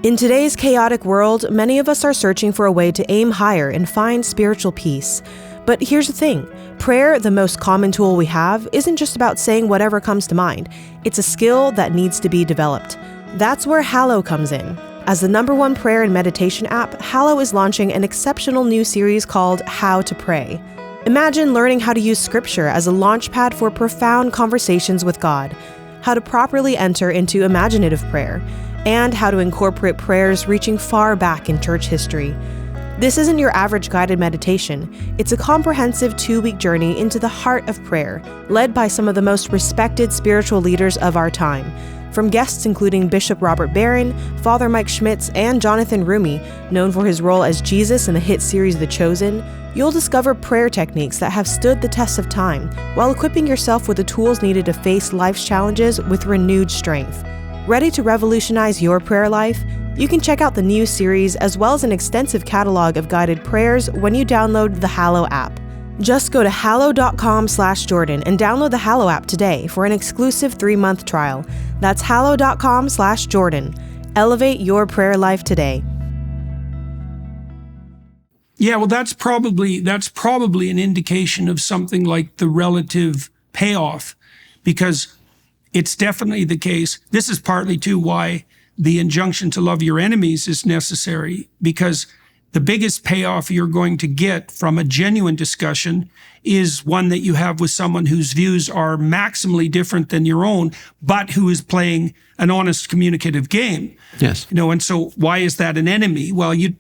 In today's chaotic world, many of us are searching for a way to aim higher and find spiritual peace. But here's the thing. Prayer, the most common tool we have, isn't just about saying whatever comes to mind. It's a skill that needs to be developed. That's where Hallow comes in. As the #1 prayer and meditation app, Hallow is launching an exceptional new series called How to Pray. Imagine learning how to use scripture as a launchpad for profound conversations with God, how to properly enter into imaginative prayer, and how to incorporate prayers reaching far back in church history. This isn't your average guided meditation. It's a comprehensive 2-week journey into the heart of prayer, led by some of the most respected spiritual leaders of our time. From guests including Bishop Robert Barron, Father Mike Schmitz, and Jonathan Rumi, known for his role as Jesus in the hit series The Chosen, you'll discover prayer techniques that have stood the test of time, while equipping yourself with the tools needed to face life's challenges with renewed strength. Ready to revolutionize your prayer life? You can check out the new series as well as an extensive catalog of guided prayers when you download the Hallow app. Just go to hallow.com/Jordan and download the Hallow app today for an exclusive 3-month trial. That's hallow.com/Jordan. Elevate your prayer life today. Yeah, well, that's probably an indication of something like the relative payoff, because it's definitely the case. This is partly too why the injunction to love your enemies is necessary, because the biggest payoff you're going to get from a genuine discussion is one that you have with someone whose views are maximally different than your own, but who is playing an honest communicative game. Yes. And so why is that an enemy? Well, you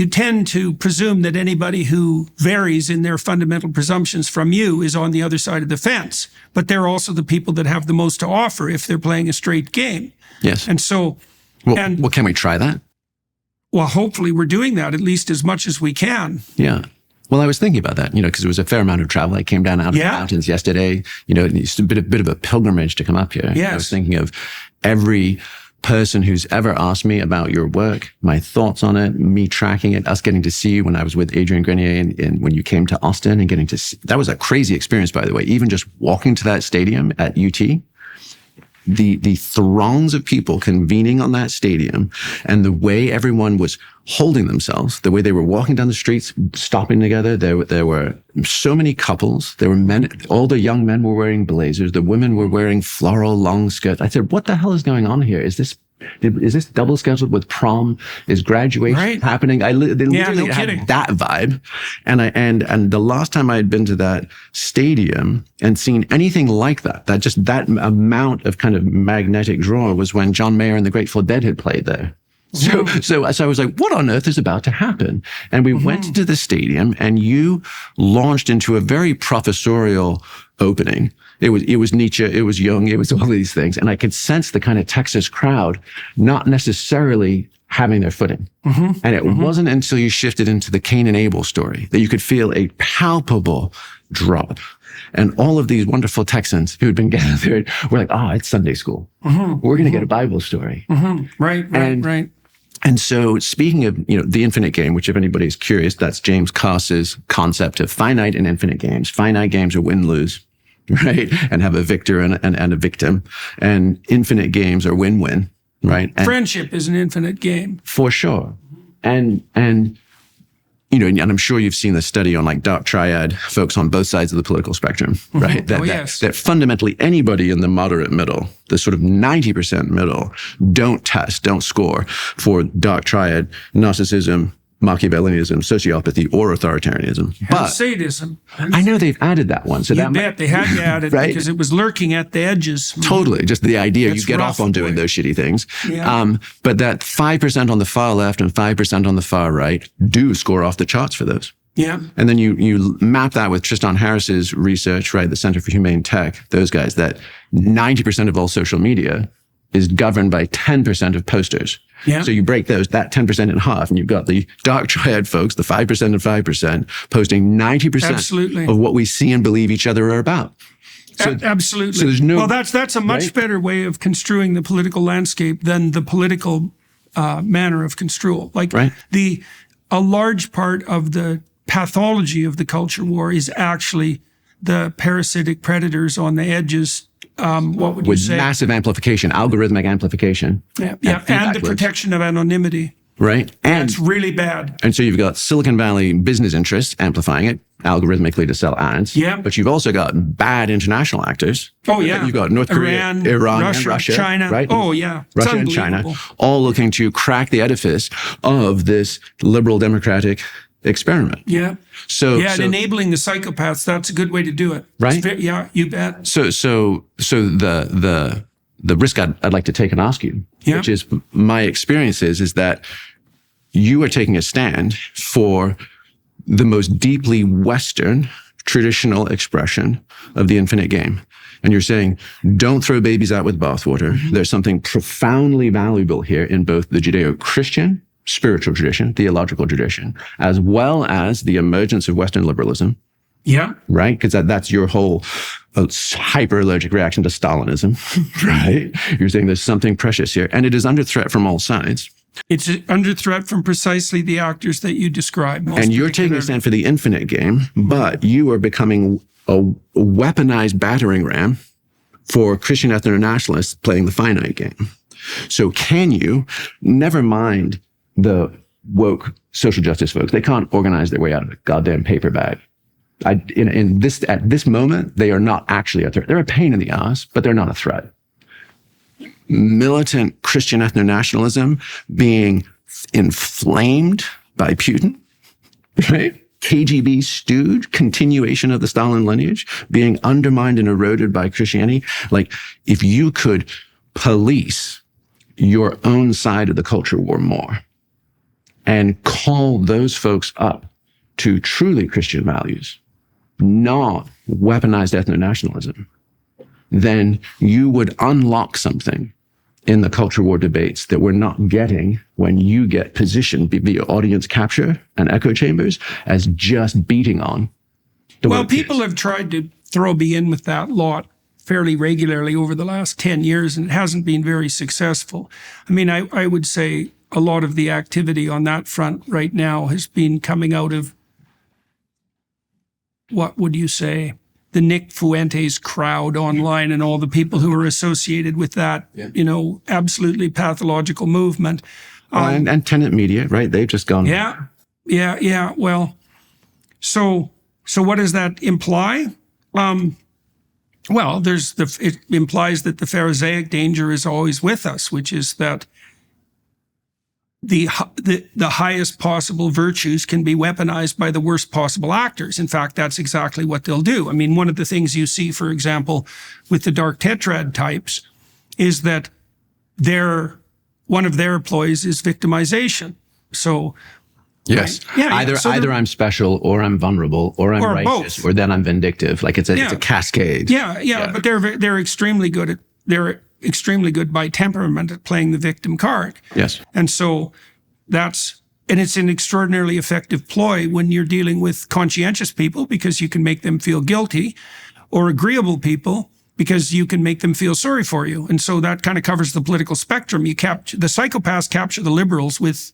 tend to presume that anybody who varies in their fundamental presumptions from you is on the other side of the fence, but they're also the people that have the most to offer if they're playing a straight game. Yes. And so, well, can we try that? Well, hopefully we're doing that at least as much as we can. Yeah. Well, I was thinking about that, because it was a fair amount of travel. I came down out of the mountains yesterday, it's a bit of a pilgrimage to come up here. Yes. I was thinking of every person who's ever asked me about your work, my thoughts on it, me tracking it, us getting to see you when I was with Adrian Grenier and when you came to Austin and getting to see, that was a crazy experience, by the way. Even just walking to that stadium at UT, the throngs of people convening on that stadium and the way everyone was holding themselves, the way they were walking down the streets, stopping together. There were so many couples. There were men, all the young men were wearing blazers. The women were wearing floral long skirts. I said, what the hell is going on here? Is this double scheduled with prom? Is graduation happening? I literally had that vibe. And the last time I had been to that stadium and seen anything like that amount of kind of magnetic draw was when John Mayer and the Grateful Dead had played there. So I was like, what on earth is about to happen? And we went into the stadium and you launched into a very professorial opening. It was Nietzsche, it was Jung, it was all these things. And I could sense the kind of Texas crowd not necessarily having their footing. And it wasn't until you shifted into the Cain and Abel story that you could feel a palpable drop. And all of these wonderful Texans who had been gathered were like, it's Sunday school. We're going to get a Bible story. Right. And so speaking of, the infinite game, which if anybody is curious, that's James Cass's concept of finite and infinite games. Finite games are win-lose, right? And have a victor and a victim. And infinite games are win-win, right? And friendship is an infinite game. For sure. And and I'm sure you've seen the study on like Dark Triad folks on both sides of the political spectrum, right? That fundamentally anybody in the moderate middle, the sort of 90% middle, don't score for Dark Triad, narcissism, Machiavellianism, sociopathy, or authoritarianism. But sadism. I know they've added that one. So they had to add it right? Because it was lurking at the edges. Totally. Just the idea you get off on doing those shitty things. Yeah. But that 5% on the far left and 5% on the far right do score off the charts for those. Yeah. And then you map that with Tristan Harris's research, right? The Center for Humane Tech, those guys, that 90% of all social media is governed by 10% of posters. Yeah. So you break that 10% in half, and you've got the Dark Triad folks, the 5% and 5%, posting 90% of what we see and believe each other are about. So, absolutely. So there's no. Well, that's a much better way of construing the political landscape than the political manner of construal. Like a large part of the pathology of the culture war is actually the parasitic predators on the edges. What would you say? With massive amplification, algorithmic amplification. And the protection of anonymity. Right. And that's really bad. And so you've got Silicon Valley business interests amplifying it algorithmically to sell ads. Yeah. But you've also got bad international actors. Oh, yeah. You've got North Korea, Iran, and Russia. China. Right? Oh, yeah. Russia and China, all looking to crack the edifice of this liberal democratic experiment. Yeah. So enabling the psychopaths, that's a good way to do it. Right? Yeah, you bet. So the risk I'd like to take and ask you, which is my experience is that you are taking a stand for the most deeply Western traditional expression of the infinite game. And you're saying, don't throw babies out with bathwater. There's something profoundly valuable here in both the Judeo-Christian spiritual tradition, theological tradition, as well as the emergence of Western liberalism. Yeah. Right? Because that's your whole hyper-allergic reaction to Stalinism, right? You're saying there's something precious here. And it is under threat from all sides. It's under threat from precisely the actors that you described. And you're taking a stand for the infinite game, but you are becoming a weaponized battering ram for Christian ethno-nationalists playing the finite game. So can you, never mind the woke social justice folks, they can't organize their way out of a goddamn paper bag. At this moment, they are not actually a threat. They're a pain in the ass, but they're not a threat. Militant Christian ethno-nationalism being inflamed by Putin, right? KGB stooge, continuation of the Stalin lineage, being undermined and eroded by Christianity. Like, if you could police your own side of the culture war more and call those folks up to truly Christian values, not weaponized ethno-nationalism, then you would unlock something in the culture war debates that we're not getting when you get positioned via audience capture and echo chambers as just beating on. Well, people have tried to throw me in with that lot fairly regularly over the last 10 years, and it hasn't been very successful. I mean, I would say a lot of the activity on that front right now has been coming out of, what would you say, the Nick Fuentes crowd online and all the people who are associated with that, absolutely pathological movement. And Tenet Media, right? They've just gone. Yeah. Well, so what does that imply? Well, it implies that the Pharisaic danger is always with us, which is that the highest possible virtues can be weaponized by the worst possible actors. In fact, that's exactly what they'll do. I mean, one of the things you see, for example, with the Dark Tetrad types is that one of their ploys is victimization. So, yes, right? Either I'm special, or I'm vulnerable, or I'm righteous, both. Or then I'm vindictive. Like it's a cascade. Yeah. But they're extremely good by temperament at playing the victim card. Yes. And so it's an extraordinarily effective ploy when you're dealing with conscientious people, because you can make them feel guilty, or agreeable people because you can make them feel sorry for you. And so that kind of covers the political spectrum. The psychopaths capture the liberals with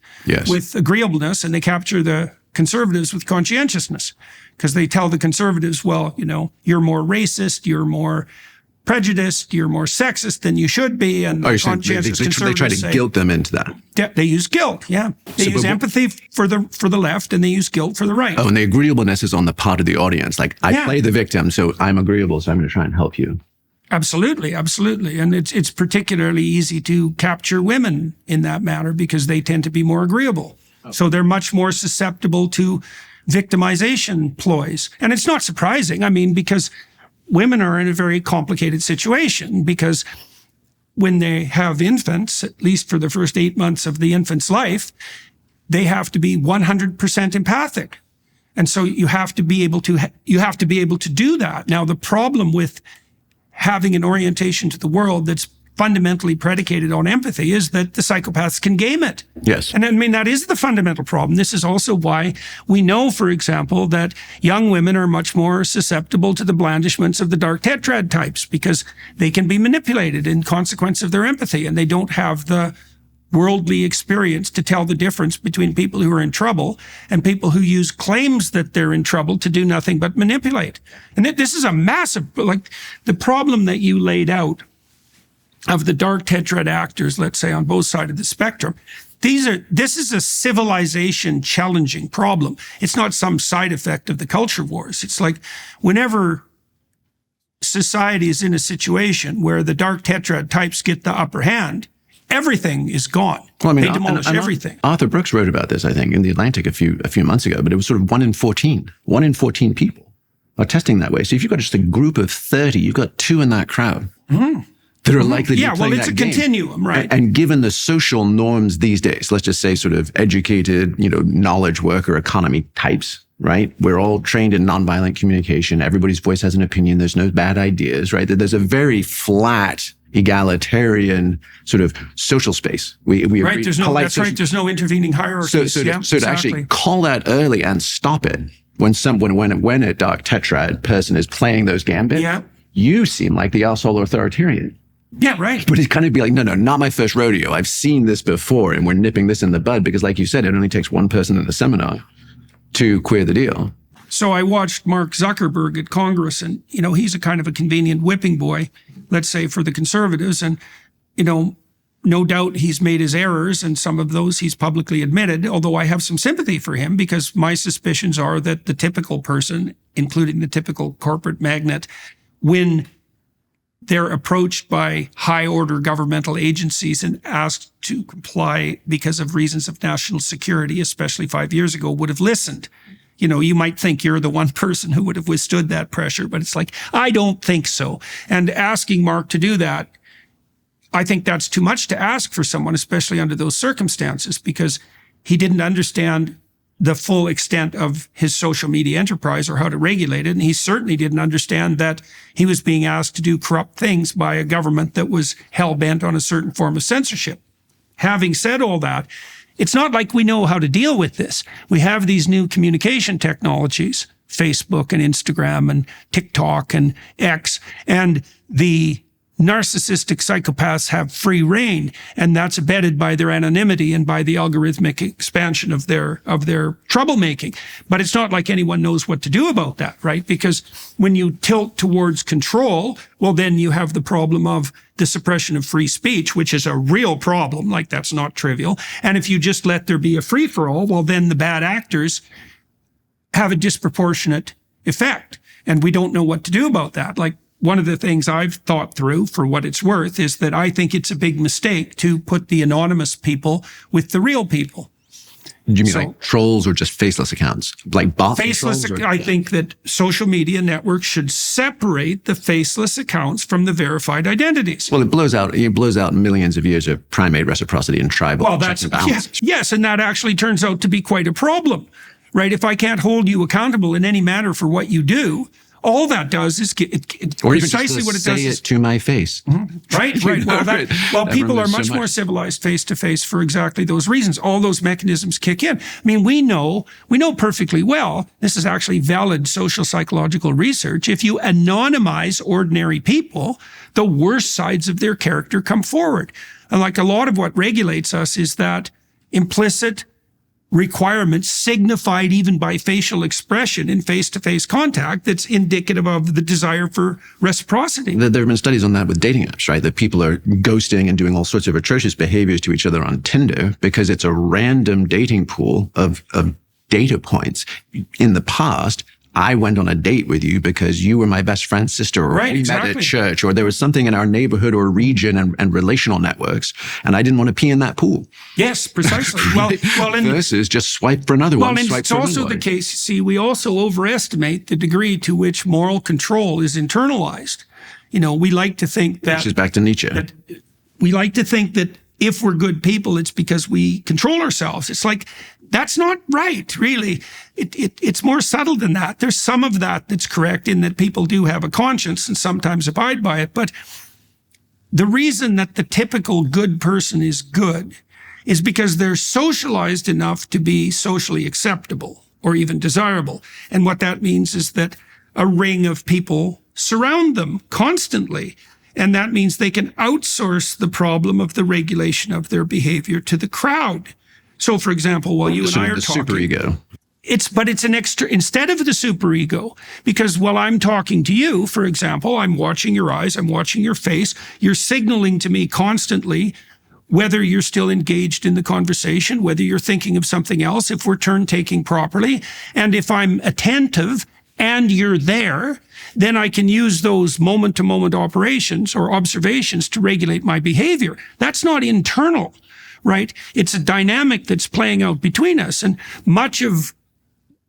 agreeableness, and they capture the conservatives with conscientiousness, because they tell the conservatives, well, you're more racist, you're more prejudiced, you're more sexist than you should be. And they try to guilt them into that. Yeah, they use guilt. Yeah, they use empathy for the left, and they use guilt for the right. Oh, and the agreeableness is on the part of the audience. Like I play the victim, so I'm agreeable, so I'm going to try and help you. Absolutely. And it's particularly easy to capture women in that manner, because they tend to be more agreeable. So they're much more susceptible to victimization ploys. And it's not surprising. I mean, because women are in a very complicated situation, because when they have infants, at least for the first 8 months of the infant's life, they have to be 100% empathic. And so you have to be able to do that. Now, the problem with having an orientation to the world that's fundamentally predicated on empathy is that the psychopaths can game it. Yes. And I mean, that is the fundamental problem. This is also why we know, for example, that young women are much more susceptible to the blandishments of the Dark Tetrad types, because they can be manipulated in consequence of their empathy, and they don't have the worldly experience to tell the difference between people who are in trouble and people who use claims that they're in trouble to do nothing but manipulate. And this is a massive, the problem that you laid out of the Dark Tetrad actors, let's say on both sides of the spectrum, this is a civilization challenging problem. It's not some side effect of the culture wars. It's like whenever society is in a situation where the Dark Tetrad types get the upper hand, everything is gone. Well, I mean, they demolish everything. Arthur Brooks wrote about this, I think, in The Atlantic a few months ago, but it was sort of 1 in 14. 1 in 14 people are testing that way. So if you've got just a group of 30, you've got 2 in that crowd. Mm-hmm. That are likely to be playing it's that a game. Continuum, right? And given the social norms these days, let's just say sort of educated, knowledge worker economy types, right? We're all trained in nonviolent communication. Everybody's voice has an opinion. There's no bad ideas, right? There's a very flat, egalitarian sort of social space. We right. There's no intervening hierarchies. So to actually call that early and stop it when a Dark Tetrad person is playing those gambits, you seem like the arsehole authoritarian. Yeah, right. But it's kind of be like, no, not my first rodeo. I've seen this before, and we're nipping this in the bud, because like you said, it only takes one person in the seminar to queer the deal. So I watched Mark Zuckerberg at Congress, and, he's a kind of a convenient whipping boy, let's say, for the conservatives. And, no doubt he's made his errors, and some of those he's publicly admitted, although I have some sympathy for him, because my suspicions are that the typical person, including the typical corporate magnate, when they're approached by high-order governmental agencies and asked to comply because of reasons of national security, especially 5 years ago, would have listened. You might think you're the one person who would have withstood that pressure, but it's like, I don't think so. And asking Mark to do that, I think that's too much to ask for someone, especially under those circumstances, because he didn't understand the full extent of his social media enterprise or how to regulate it. And he certainly didn't understand that he was being asked to do corrupt things by a government that was hell-bent on a certain form of censorship. Having said all that, it's not like we know how to deal with this. We have these new communication technologies, Facebook and Instagram and TikTok and X, and the narcissistic psychopaths have free reign, and that's abetted by their anonymity and by the algorithmic expansion of their troublemaking. But it's not like anyone knows what to do about that, right? Because when you tilt towards control, well, then you have the problem of the suppression of free speech, which is a real problem. Like, that's not trivial. And if you just let there be a free-for-all, well, then the bad actors have a disproportionate effect. And we don't know what to do about that. Like, one of the things I've thought through, for what it's worth, is that I think it's a big mistake to put the anonymous people with the real people. Do you mean like trolls or just faceless accounts? Like bots? Faceless, I think that social media networks should separate the faceless accounts from the verified identities. Well, it blows out millions of years of primate reciprocity and tribal checks and balances. Yes, and that actually turns out to be quite a problem, right? If I can't hold you accountable in any manner for what you do, all that does is or precisely what it does. Say it to my face. Mm-hmm. Right. Well, people are much more civilized face to face for exactly those reasons. All those mechanisms kick in. I mean, we know perfectly well, this is actually valid social psychological research. If you anonymize ordinary people, the worst sides of their character come forward. And like, a lot of what regulates us is that implicit requirements signified even by facial expression in face-to-face contact that's indicative of the desire for reciprocity. There have been studies on that with dating apps, right? That people are ghosting and doing all sorts of atrocious behaviors to each other on Tinder because it's a random dating pool of data points. In the past, I went on a date with you because you were my best friend's sister, or we met at church, or there was something in our neighborhood or region and relational networks, and I didn't want to pee in that pool. Yes, precisely. Versus just swipe for another one. Well, and it's also the case, see, we also overestimate the degree to which moral control is internalized. You know, we like to think that... Which is back to Nietzsche. We like to think that if we're good people, it's because we control ourselves. It's like, that's not right, really. It's more subtle than that. There's some of that that's correct in that people do have a conscience and sometimes abide by it. But the reason that the typical good person is good is because they're socialized enough to be socially acceptable or even desirable. And what that means is that a ring of people surround them constantly. And that means they can outsource the problem of the regulation of their behavior to the crowd. So, for example, while you and I are talking, superego. It's an extra, instead of the superego, because while I'm talking to you, for example, I'm watching your eyes, I'm watching your face, you're signaling to me constantly whether you're still engaged in the conversation, whether you're thinking of something else, if we're turn-taking properly, and if I'm attentive and you're there, then I can use those moment-to-moment operations or observations to regulate my behavior. That's not internal. Right? It's a dynamic that's playing out between us. And much of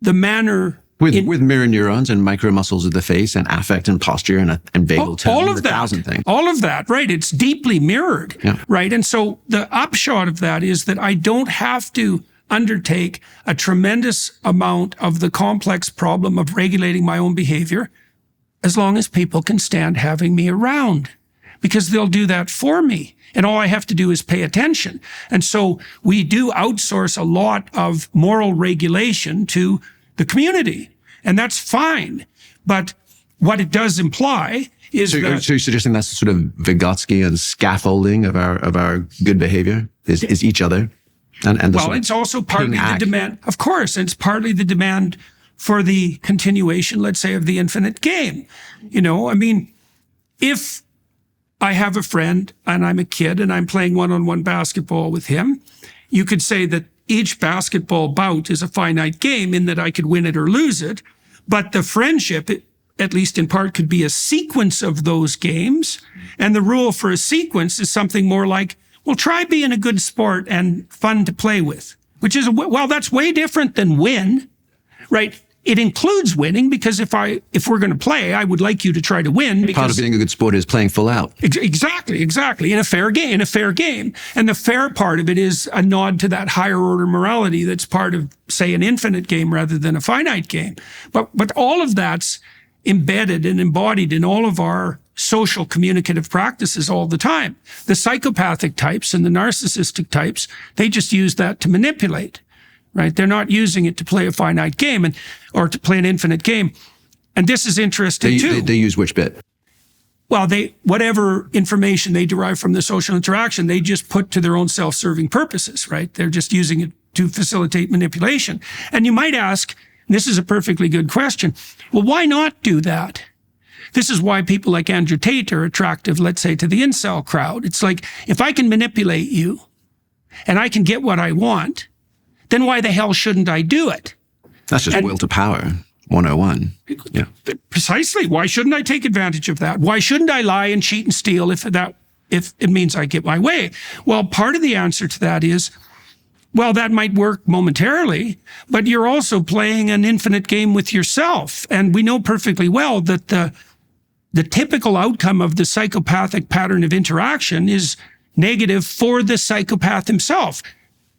the manner... With mirror neurons and micro muscles of the face and affect and posture and vagal tone. All of that. 1,000 things. All of that, right? It's deeply mirrored, right? And so the upshot of that is that I don't have to undertake a tremendous amount of the complex problem of regulating my own behavior as long as people can stand having me around, because they'll do that for me. And all I have to do is pay attention. And so we do outsource a lot of moral regulation to the community. And that's fine. But what it does imply is so you're suggesting that's sort of Vygotskian scaffolding of our good behavior is each other? And well, it's also partly the demand, of course, and it's partly the demand for the continuation, let's say, of the infinite game. You know, I mean, if I have a friend and I'm a kid and I'm playing one-on-one basketball with him, you could say that each basketball bout is a finite game in that I could win it or lose it. But the friendship, at least in part, could be a sequence of those games. And the rule for a sequence is something more like, well, try being a good sport and fun to play with, which is, well, that's way different than win, right? It includes winning, because if we're going to play, I would like you to try to win. Because part of being a good sport is playing full out. Exactly. In a fair game. And the fair part of it is a nod to that higher order morality that's part of, say, an infinite game rather than a finite game. But all of that's embedded and embodied in all of our social communicative practices all the time. The psychopathic types and the narcissistic types, they just use that to manipulate. Right? They're not using it to play a finite game or to play an infinite game. And this is interesting too. They use which bit? well, whatever information they derive from the social interaction, they just put to their own self-serving purposes, right? They're just using it to facilitate manipulation. And you might ask, this is a perfectly good question, well, why not do that? This is why people like Andrew Tate are attractive, let's say, to the incel crowd. It's like, if I can manipulate you and I can get what I want, then why the hell shouldn't I do it? That's just will to power 101. Yeah. Precisely. Why shouldn't I take advantage of that? Why shouldn't I lie and cheat and steal if it means I get my way? Well, part of the answer to that is, well, that might work momentarily, but you're also playing an infinite game with yourself. And we know perfectly well that the typical outcome of the psychopathic pattern of interaction is negative for the psychopath himself.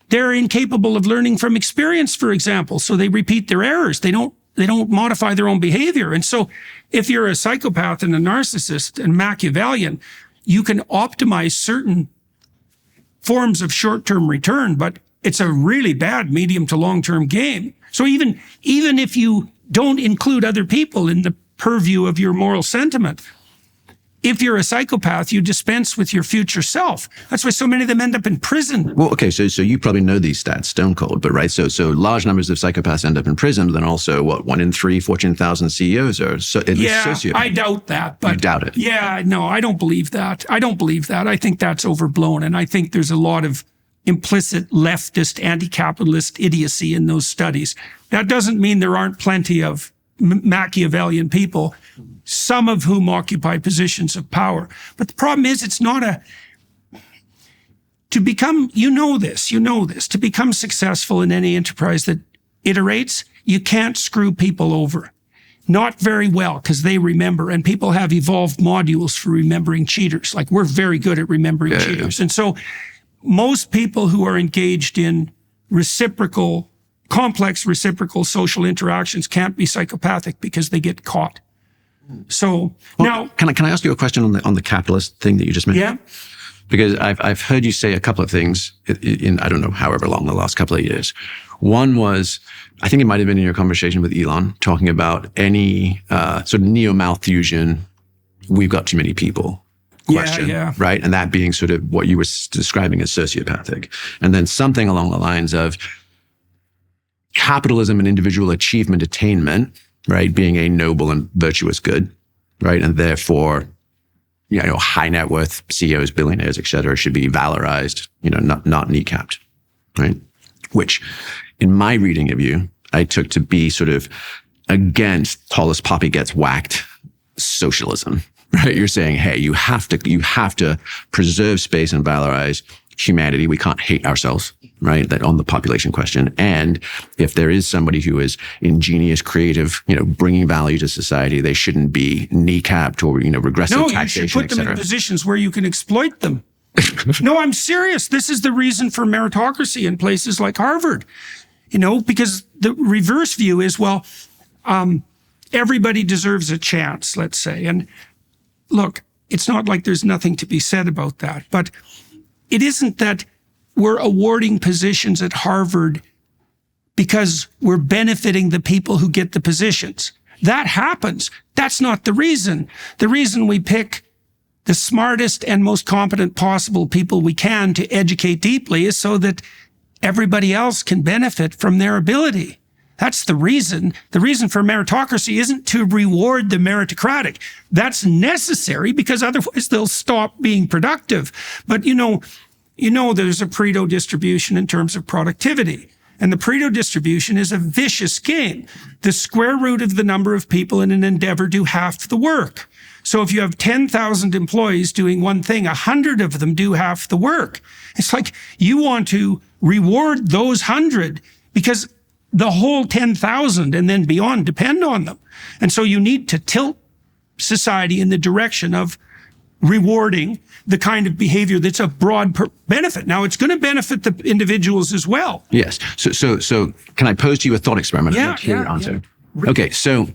They're incapable of learning from experience, for example, so they repeat their errors. They don't modify their own behavior. And so if you're a psychopath and a narcissist and Machiavellian, you can optimize certain forms of short-term return, but it's a really bad medium to long-term game. So even if you don't include other people in the purview of your moral sentiment, if you're a psychopath, you dispense with your future self. That's why so many of them end up in prison. Well, okay, so you probably know these stats stone cold, but right, so large numbers of psychopaths end up in prison, but then also 1 in 3 Fortune 1000 CEOs are at least sociopaths. I doubt that. But you doubt it? Yeah, no, I don't believe that. I think that's overblown, and I think there's a lot of implicit leftist, anti-capitalist idiocy in those studies. That doesn't mean there aren't plenty of Machiavellian people, some of whom occupy positions of power. But the problem is, it's not to become, to become successful in any enterprise that iterates, you can't screw people over. Not very well, because they remember, and people have evolved modules for remembering cheaters. Like, we're very good at remembering cheaters. Yeah. And so most people who are engaged in complex reciprocal social interactions can't be psychopathic because they get caught. So now, can I ask you a question on the capitalist thing that you just mentioned? Yeah. Because I've heard you say a couple of things in I don't know, however long, the last couple of years. One was, I think it might have been in your conversation with Elon, talking about any sort of neo-Malthusian, we've got too many people question, right? And that being sort of what you were describing as sociopathic. And then something along the lines of capitalism and individual achievement attainment, right, being a noble and virtuous good, right? And therefore, high net worth CEOs, billionaires, et cetera, should be valorized, not kneecapped, right? Which, in my reading of you, I took to be sort of against tallest poppy gets whacked socialism, right? You're saying, hey, you have to preserve space and valorize humanity. We can't hate ourselves, right? That on the population question. And if there is somebody who is ingenious, creative, bringing value to society, they shouldn't be kneecapped or, regressive taxation, No, you should put them in positions where you can exploit them. No, I'm serious. This is the reason for meritocracy in places like Harvard, because the reverse view is, everybody deserves a chance, let's say. And look, it's not like there's nothing to be said about that, but it isn't that we're awarding positions at Harvard because we're benefiting the people who get the positions. That happens. That's not the reason. The reason we pick the smartest and most competent possible people we can to educate deeply is so that everybody else can benefit from their ability. That's the reason. The reason for meritocracy isn't to reward the meritocratic. That's necessary because otherwise they'll stop being productive. But there's a Pareto distribution in terms of productivity. And the Pareto distribution is a vicious game. The square root of the number of people in an endeavor do half the work. So if you have 10,000 employees doing one thing, 100 of them do half the work. It's like you want to reward those 100 because the whole 10,000 and then beyond depend on them. And so you need to tilt society in the direction of rewarding the kind of behavior that's of broad benefit. Now, it's going to benefit the individuals as well. Yes. So can I pose to you a thought experiment? Yeah. Okay. So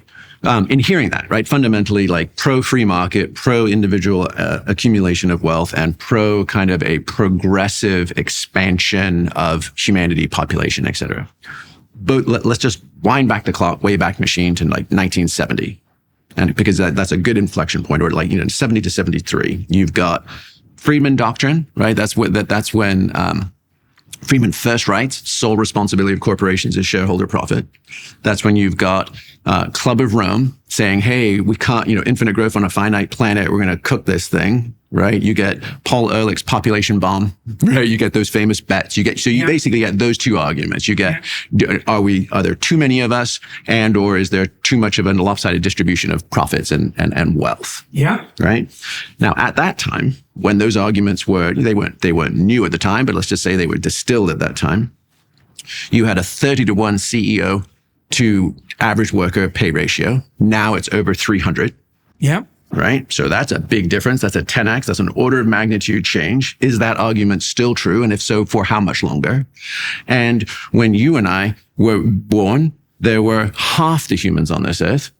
in hearing that, right, fundamentally like pro-free market, pro-individual accumulation of wealth, and pro kind of a progressive expansion of humanity, population, et cetera. But let's just wind back the clock, way back machine to like 1970. And because that's a good inflection point, or 70 to 73, you've got Friedman doctrine, right? That's when Friedman first writes, sole responsibility of corporations is shareholder profit. That's when you've got Club of Rome saying, hey, we can't, infinite growth on a finite planet. We're going to cook this thing, right? You get Paul Ehrlich's population bomb, right? You get those famous bets. You basically get those two arguments. You get, are there too many of us, and or is there too much of a lopsided distribution of profits and wealth? Yeah. Right. Now, at that time, when those arguments they weren't new at the time, but let's just say they were distilled at that time, you had a 30-to-1 CEO to average worker pay ratio. Now it's over 300. Yeah. Right? So that's a big difference. That's a 10x. That's an order of magnitude change. Is that argument still true? And if so, for how much longer? And when you and I were born, there were half the humans on this earth.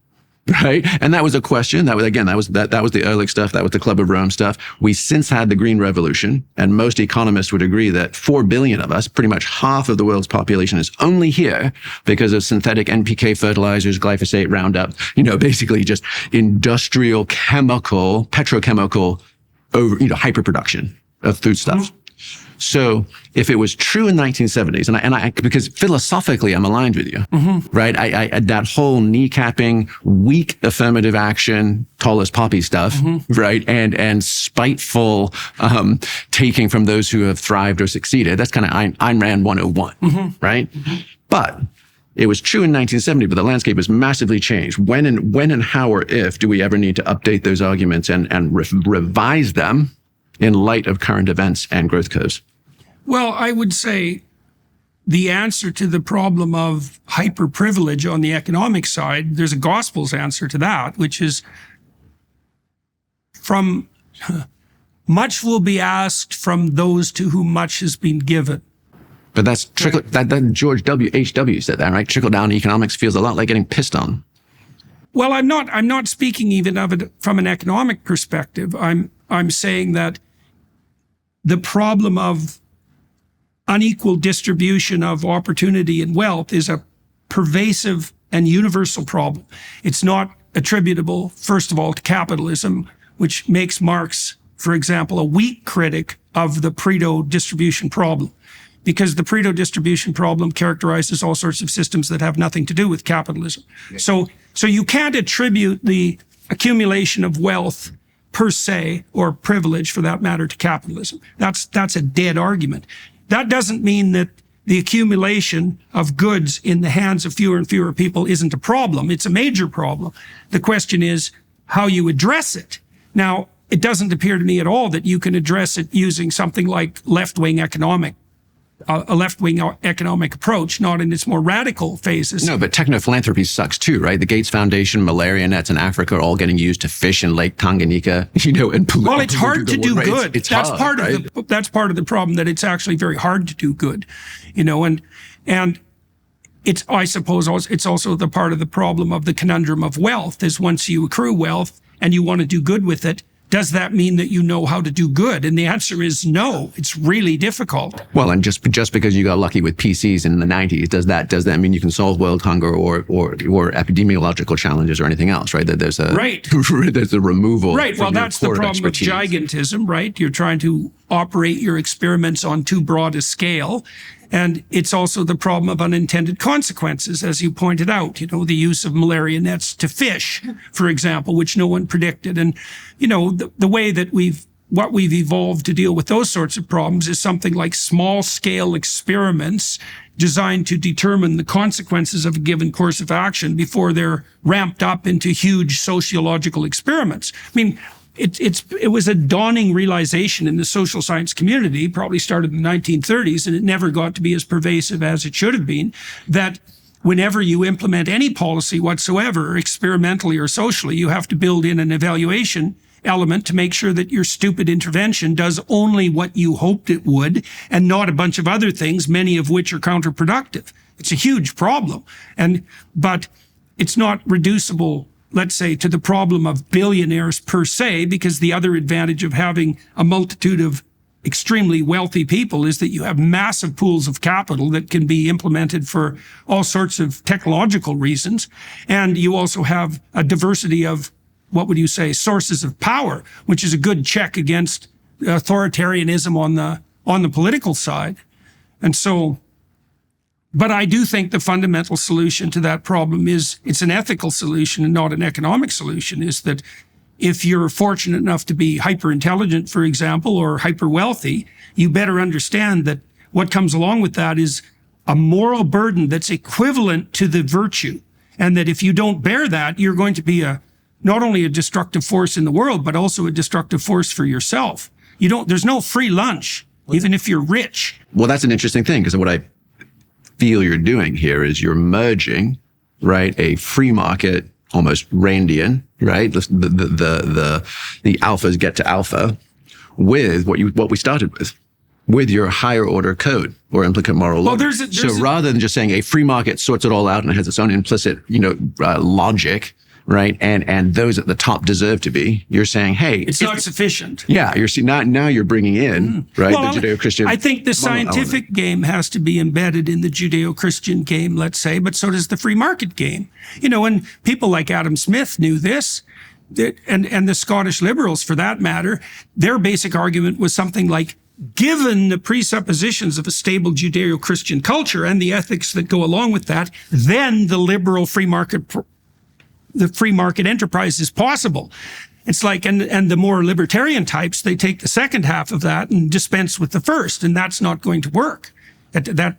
Right. And that was a question. That was the Ehrlich stuff. That was the Club of Rome stuff. We since had the Green Revolution, and most economists would agree that 4 billion of us, pretty much half of the world's population, is only here because of synthetic NPK fertilizers, glyphosate, Roundup, basically just industrial, chemical, petrochemical hyperproduction of foodstuffs. So if it was true in 1970s, and I because philosophically I'm aligned with you, right? I that whole kneecapping, weak affirmative action, tallest poppy stuff, right? And spiteful taking from those who have thrived or succeeded. That's kind of Ayn Rand 101, right? But it was true in 1970, but the landscape has massively changed. When and how or if do we ever need to update those arguments and revise them in light of current events and growth curves? Well, I would say the answer to the problem of hyper-privilege on the economic side, there's a Gospels answer to that, which is from much will be asked from those to whom much has been given. But that's that George H.W. said that, right? Trickle-down economics feels a lot like getting pissed on. Well, I'm not speaking even of it from an economic perspective. I'm saying that the problem of unequal distribution of opportunity and wealth is a pervasive and universal problem. It's not attributable, first of all, to capitalism, which makes Marx, for example, a weak critic of the Pareto distribution problem, because the Pareto distribution problem characterizes all sorts of systems that have nothing to do with capitalism. So you can't attribute the accumulation of wealth per se, or privilege for that matter, to capitalism. That's a dead argument. That doesn't mean that the accumulation of goods in the hands of fewer and fewer people isn't a problem. It's a major problem. The question is how you address it. Now, it doesn't appear to me at all that you can address it using something like a left-wing economic approach, not in its more radical phases. No, but techno-philanthropy sucks too, right? The Gates Foundation, malaria nets in Africa are all getting used to fish in Lake Tanganyika, and pollute. Well, it's hard to do good. That's hard, that's part of the problem, that it's actually very hard to do good, and it's, I suppose, it's also the part of the problem of the conundrum of wealth, is once you accrue wealth and you want to do good with it, does that mean that you know how to do good? And the answer is no. It's really difficult. Well, and just because you got lucky with PCs in the 90s, does that mean you can solve world hunger or epidemiological challenges or anything else, right? That there's a there's a removal. Right. Well, that's the problem of gigantism, right? You're trying to operate your experiments on too broad a scale. And it's also the problem of unintended consequences, as you pointed out, the use of malaria nets to fish, for example, which no one predicted. And, the way that what we've evolved to deal with those sorts of problems is something like small scale experiments designed to determine the consequences of a given course of action before they're ramped up into huge sociological experiments. I mean, it was a dawning realization in the social science community, probably started in the 1930s, and it never got to be as pervasive as it should have been, that whenever you implement any policy whatsoever, experimentally or socially, you have to build in an evaluation element to make sure that your stupid intervention does only what you hoped it would, and not a bunch of other things, many of which are counterproductive. It's a huge problem. But it's not reducible, let's say, to the problem of billionaires per se, because the other advantage of having a multitude of extremely wealthy people is that you have massive pools of capital that can be implemented for all sorts of technological reasons. And you also have a diversity of, what would you say, sources of power, which is a good check against authoritarianism on the political side. And so, but I do think the fundamental solution to that problem is it's an ethical solution and not an economic solution, is that if you're fortunate enough to be hyper intelligent, for example, or hyper wealthy, you better understand that what comes along with that is a moral burden that's equivalent to the virtue. And that if you don't bear that, you're going to be not only a destructive force in the world, but also a destructive force for yourself. There's no free lunch, even if you're rich. Well, that's an interesting thing, because what I feel you're doing here is you're merging, right, a free market, almost Randian, right? The alphas get to alpha with what we started with your higher order code or implicate moral law. So rather than just saying a free market sorts it all out and it has its own implicit, logic, right? And those at the top deserve to be. You're saying, hey, it's not sufficient. Yeah, you're seeing now you're bringing in right the Judeo-Christian. I think the scientific game has to be embedded in the Judeo-Christian game, let's say, but so does the free market game. And people like Adam Smith knew this, and the Scottish liberals, for that matter. Their basic argument was something like, given the presuppositions of a stable Judeo-Christian culture and the ethics that go along with that, then the liberal free market enterprise is possible. It's like, and the more libertarian types, they take the second half of that and dispense with the first, and that's not going to work. That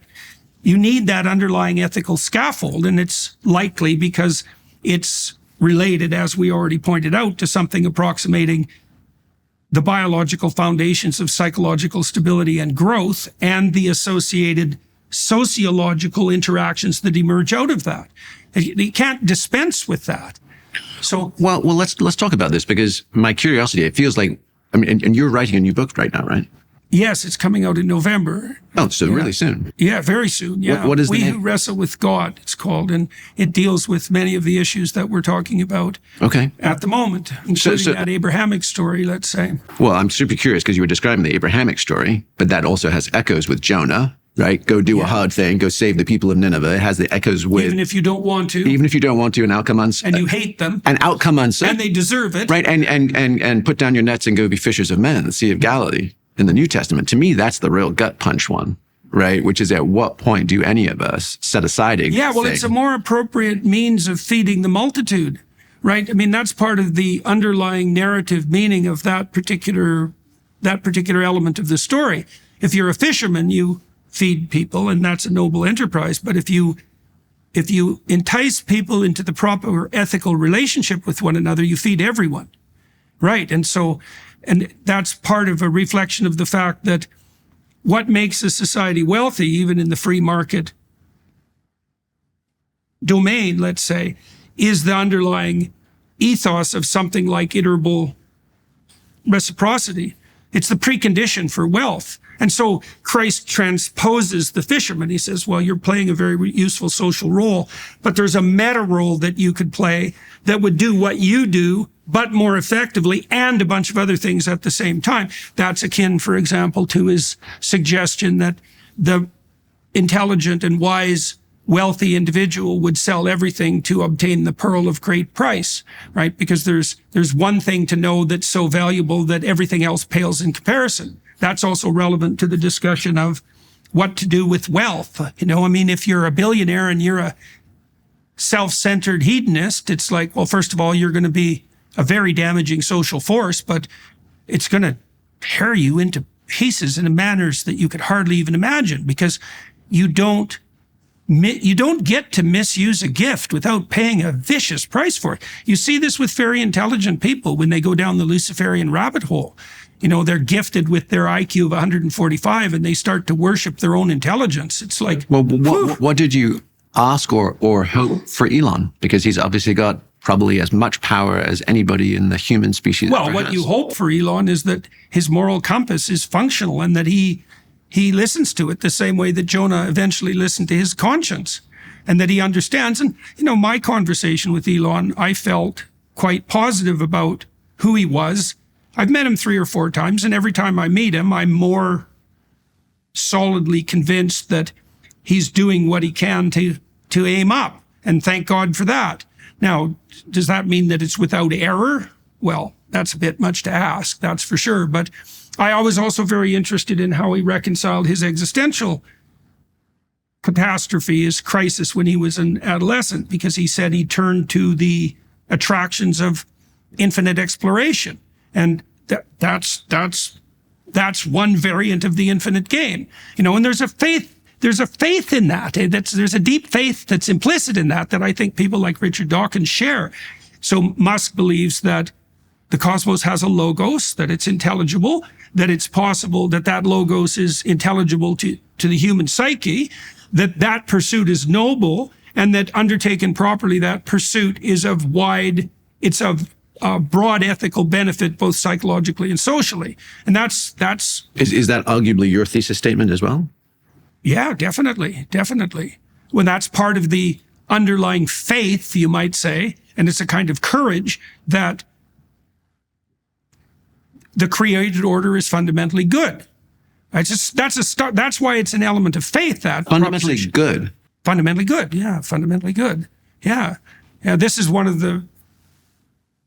you need that underlying ethical scaffold, and it's likely because it's related, as we already pointed out, to something approximating the biological foundations of psychological stability and growth and the associated sociological interactions that emerge out of that. You can't dispense with that. So, well, let's talk about this, because my curiosity, it feels like, and you're writing a new book right now, right? Yes, it's coming out in November. Oh, so really soon. Yeah, very soon. Yeah. What is We the Who name? Wrestle with God, it's called, and it deals with many of the issues that we're talking about at the moment, including that Abrahamic story, let's say. Well, I'm super curious because you were describing the Abrahamic story, but that also has echoes with Jonah, right? Go do a hard thing, go save the people of Nineveh. It has the echoes with... Even if you don't want to. Even if you don't want to, an outcome uncertain. And you hate them. An outcome uncertain. And they deserve it. Right, and put down your nets and go be fishers of men in the Sea of Galilee in the New Testament. To me, that's the real gut punch one, right? Which is, at what point do any of us set aside a Yeah, well, it's a more appropriate means of feeding the multitude, right? I mean, that's part of the underlying narrative meaning of that particular element of the story. If you're a fisherman, you feed people, and that's a noble enterprise. But if you entice people into the proper ethical relationship with one another, you feed everyone, right? And that's part of a reflection of the fact that what makes a society wealthy, even in the free market domain, let's say, is the underlying ethos of something like iterable reciprocity. It's the precondition for wealth. And so Christ transposes the fisherman. He says, well, you're playing a very useful social role, but there's a meta role that you could play that would do what you do, but more effectively, and a bunch of other things at the same time. That's akin, for example, to his suggestion that the intelligent and wise, wealthy individual would sell everything to obtain the pearl of great price, right? Because there's one thing to know that's so valuable that everything else pales in comparison. That's also relevant to the discussion of what to do with wealth. I mean, if you're a billionaire and you're a self-centered hedonist, it's like, well, first of all, you're going to be a very damaging social force, but it's going to tear you into pieces in manners that you could hardly even imagine, because you don't get to misuse a gift without paying a vicious price for it. You see this with very intelligent people when they go down the Luciferian rabbit hole. They're gifted with their IQ of 145 and they start to worship their own intelligence. It's like, well, what did you ask or hope for Elon? Because he's obviously got probably as much power as anybody in the human species. Well, what you hope for Elon is that his moral compass is functional and that he listens to it the same way that Jonah eventually listened to his conscience, and that he understands. And, my conversation with Elon, I felt quite positive about who he was. I've met him 3 or 4 times, and every time I meet him, I'm more solidly convinced that he's doing what he can to aim up, and thank God for that. Now, does that mean that it's without error? Well, that's a bit much to ask, that's for sure. But I was also very interested in how he reconciled his existential catastrophe, his crisis when he was an adolescent, because he said he turned to the attractions of infinite exploration. And that's one variant of the infinite game. And there's a faith in that. There's a deep faith that's implicit in that I think people like Richard Dawkins share. So Musk believes that the cosmos has a logos, that it's intelligible, that it's possible that logos is intelligible to the human psyche, that pursuit is noble, and that undertaken properly, that pursuit is of broad ethical benefit, both psychologically and socially. And that's Is that arguably your thesis statement as well? Yeah, definitely. When that's part of the underlying faith, you might say, and it's a kind of courage that the created order is fundamentally good. That's why it's an element of faith, that fundamentally good. Fundamentally good. Yeah, fundamentally good. Yeah. This is one of the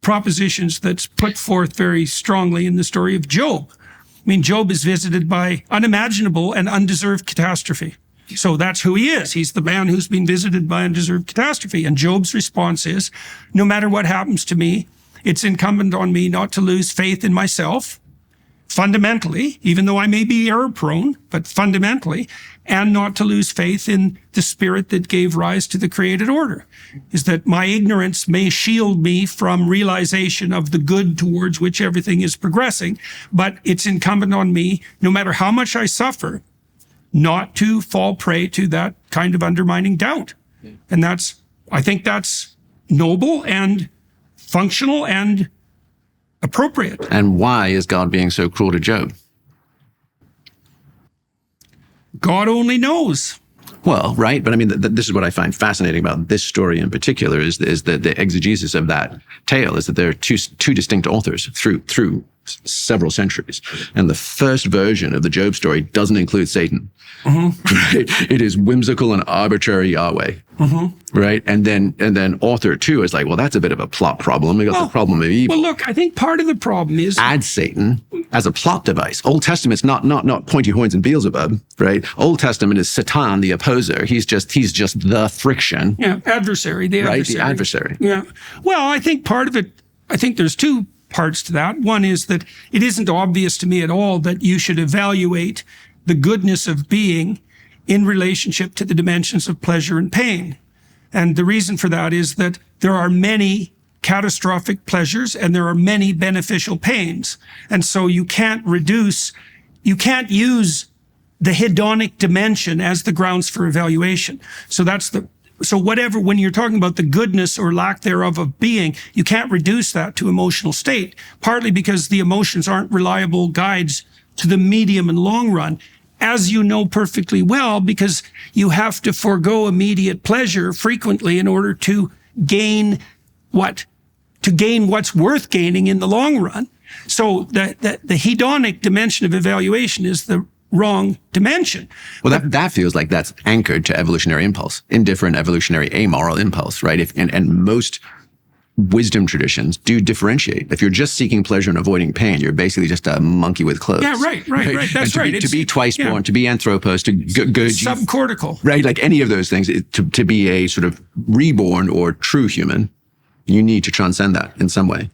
propositions that's put forth very strongly in the story of Job. I mean, Job is visited by unimaginable and undeserved catastrophe. So that's who he is. He's the man who's been visited by undeserved catastrophe. And Job's response is, no matter what happens to me, it's incumbent on me not to lose faith in myself, fundamentally, even though I may be error prone, but fundamentally, and not to lose faith in the spirit that gave rise to the created order. Is that my ignorance may shield me from realization of the good towards which everything is progressing, but it's incumbent on me, no matter how much I suffer, not to fall prey to that kind of undermining doubt. And I think that's noble and functional and appropriate. And why is God being so cruel to Job? God only knows. Well, right. But I mean, this is what I find fascinating about this story in particular is that the exegesis of that tale is that there are two distinct authors through several centuries. And the first version of the Job story doesn't include Satan. Mm-hmm. Right? It is whimsical and arbitrary Yahweh. Mm-hmm. Right. And then author 2 is like, well, that's a bit of a plot problem. We got the problem of evil. Well, look, I think part of the problem is add Satan as a plot device. Old Testament's not pointy horns and Beelzebub, right? Old Testament is Satan, the opposer. He's just the friction. Yeah, adversary, the adversary. Right, the adversary. Yeah. Well, I think part of it, I think there's 2 parts to that. One is that it isn't obvious to me at all that you should evaluate the goodness of being in relationship to the dimensions of pleasure and pain. And the reason for that is that there are many catastrophic pleasures and there are many beneficial pains. And so you can't use the hedonic dimension as the grounds for evaluation. When you're talking about the goodness or lack thereof of being, you can't reduce that to emotional state, partly because the emotions aren't reliable guides to the medium and long run, as you know perfectly well, because you have to forego immediate pleasure frequently in order to gain what's worth gaining in the long run. So the hedonic dimension of evaluation is the wrong dimension. Well, that feels like that's anchored to evolutionary impulse, indifferent evolutionary amoral impulse, right? And most wisdom traditions do differentiate. If you're just seeking pleasure and avoiding pain, you're basically just a monkey with clothes. Yeah, right. That's right. To be twice born, to be anthropos, to go subcortical. Right, like any of those things, to be a sort of reborn or true human, you need to transcend that in some way.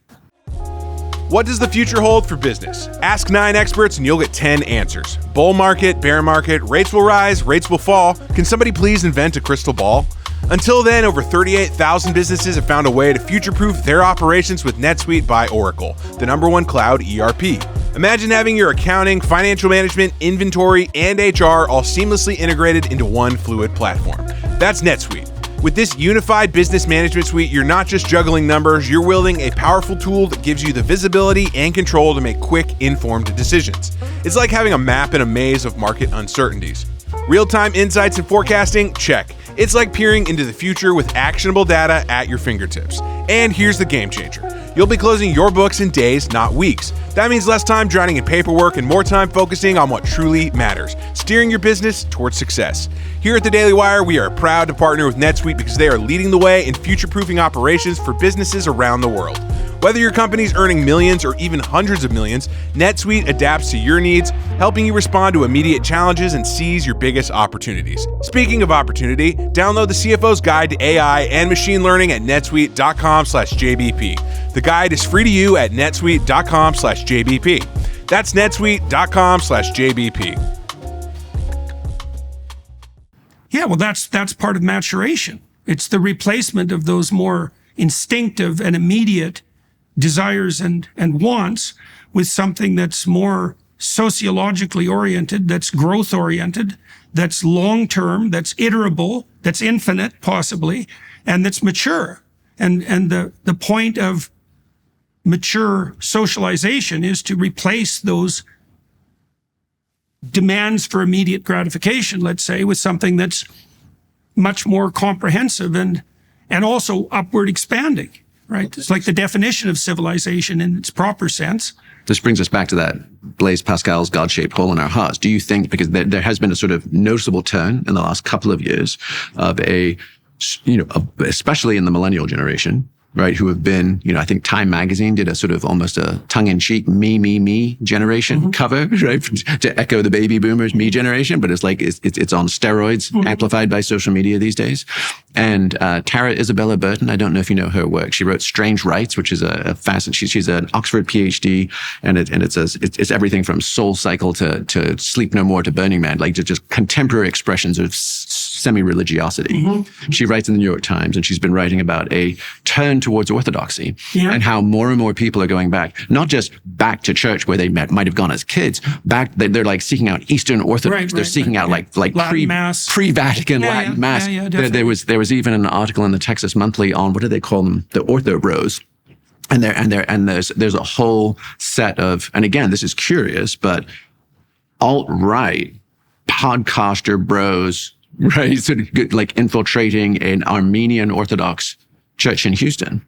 What does the future hold for business? Ask 9 experts and you'll get 10 answers. Bull market, bear market, rates will rise, rates will fall. Can somebody please invent a crystal ball? Until then, over 38,000 businesses have found a way to future-proof their operations with NetSuite by Oracle, the #1 cloud ERP. Imagine having your accounting, financial management, inventory, and HR all seamlessly integrated into one fluid platform. That's NetSuite. With this unified business management suite, you're not just juggling numbers, you're wielding a powerful tool that gives you the visibility and control to make quick, informed decisions. It's like having a map in a maze of market uncertainties. Real-time insights and forecasting? Check. It's like peering into the future with actionable data at your fingertips. And here's the game changer. You'll be closing your books in days, not weeks. That means less time drowning in paperwork and more time focusing on what truly matters, steering your business towards success. Here at the Daily Wire, we are proud to partner with NetSuite because they are leading the way in future-proofing operations for businesses around the world. Whether your company's earning millions or even hundreds of millions, NetSuite adapts to your needs, helping you respond to immediate challenges and seize your biggest opportunities. Speaking of opportunity, download the CFO's Guide to AI and Machine Learning at netsuite.com/JBP. The guide is free to you at netsuite.com/JBP. That's netsuite.com/JBP. Yeah, well, that's part of maturation. It's the replacement of those more instinctive and immediate desires and wants with something that's more sociologically oriented, that's growth oriented, that's long-term, that's iterable, that's infinite possibly, and that's mature. And the point of mature socialization is to replace those demands for immediate gratification, let's say, with something that's much more comprehensive and also upward expanding. Right? It's like the definition of civilization in its proper sense. This brings us back to that Blaise Pascal's God-shaped hole in our hearts. Do you think, because there has been a sort of noticeable turn in the last couple of years of especially in the millennial generation, right, who have been, I think Time Magazine did a sort of almost a tongue-in-cheek me generation cover, right, to echo the baby boomers me generation, but it's like it's on steroids, amplified by social media these days. And Tara Isabella Burton, I don't know if you know her work. She wrote Strange Rights, which is a fascinating. She's an Oxford PhD, and it's everything from Soul Cycle to Sleep No More to Burning Man, like just contemporary expressions of semi-religiosity. She writes in the New York Times, and she's been writing about a turn towards orthodoxy and how more and more people are going back, not just back to church where they might have gone as kids, they're like seeking out Eastern Orthodox. They're seeking out like pre-Vatican Latin Mass. There was even an article in the Texas Monthly on, what do they call them? The Ortho Bros. And there's a whole set of, and again, this is curious, but alt-right podcaster bros, right? Sort of like infiltrating an Armenian Orthodox church in Houston.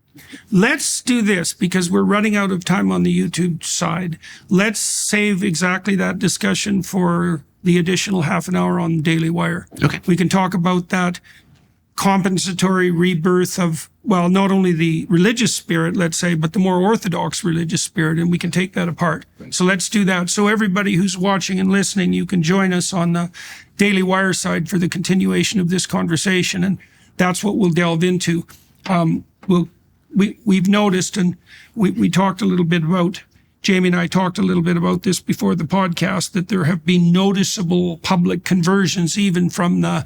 Let's do this because we're running out of time on the YouTube side. Let's save exactly that discussion for the additional half an hour on Daily Wire. Okay. We can talk about that compensatory rebirth of, well, not only the religious spirit, let's say, but the more orthodox religious spirit, and we can take that apart. Right. So let's do that. So everybody who's watching and listening, you can join us on the Daily Wire side for the continuation of this conversation, and that's what we'll delve into. We've noticed, and we talked a little bit about, Jamie and I talked a little bit about this before the podcast, that there have been noticeable public conversions, even from the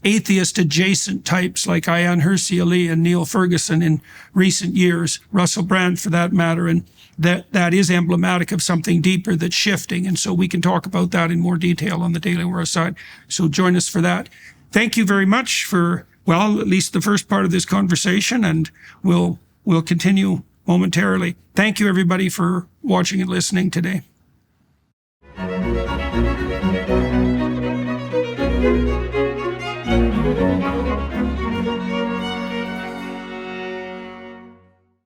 atheist adjacent types like Ayaan Hirsi Ali and Neil Ferguson in recent years, Russell Brand for that matter, and that is emblematic of something deeper that's shifting. And so we can talk about that in more detail on the Daily Wire side. So join us for that. Thank you very much for, well, at least the first part of this conversation, and we'll continue momentarily. Thank you, everybody, for watching and listening today.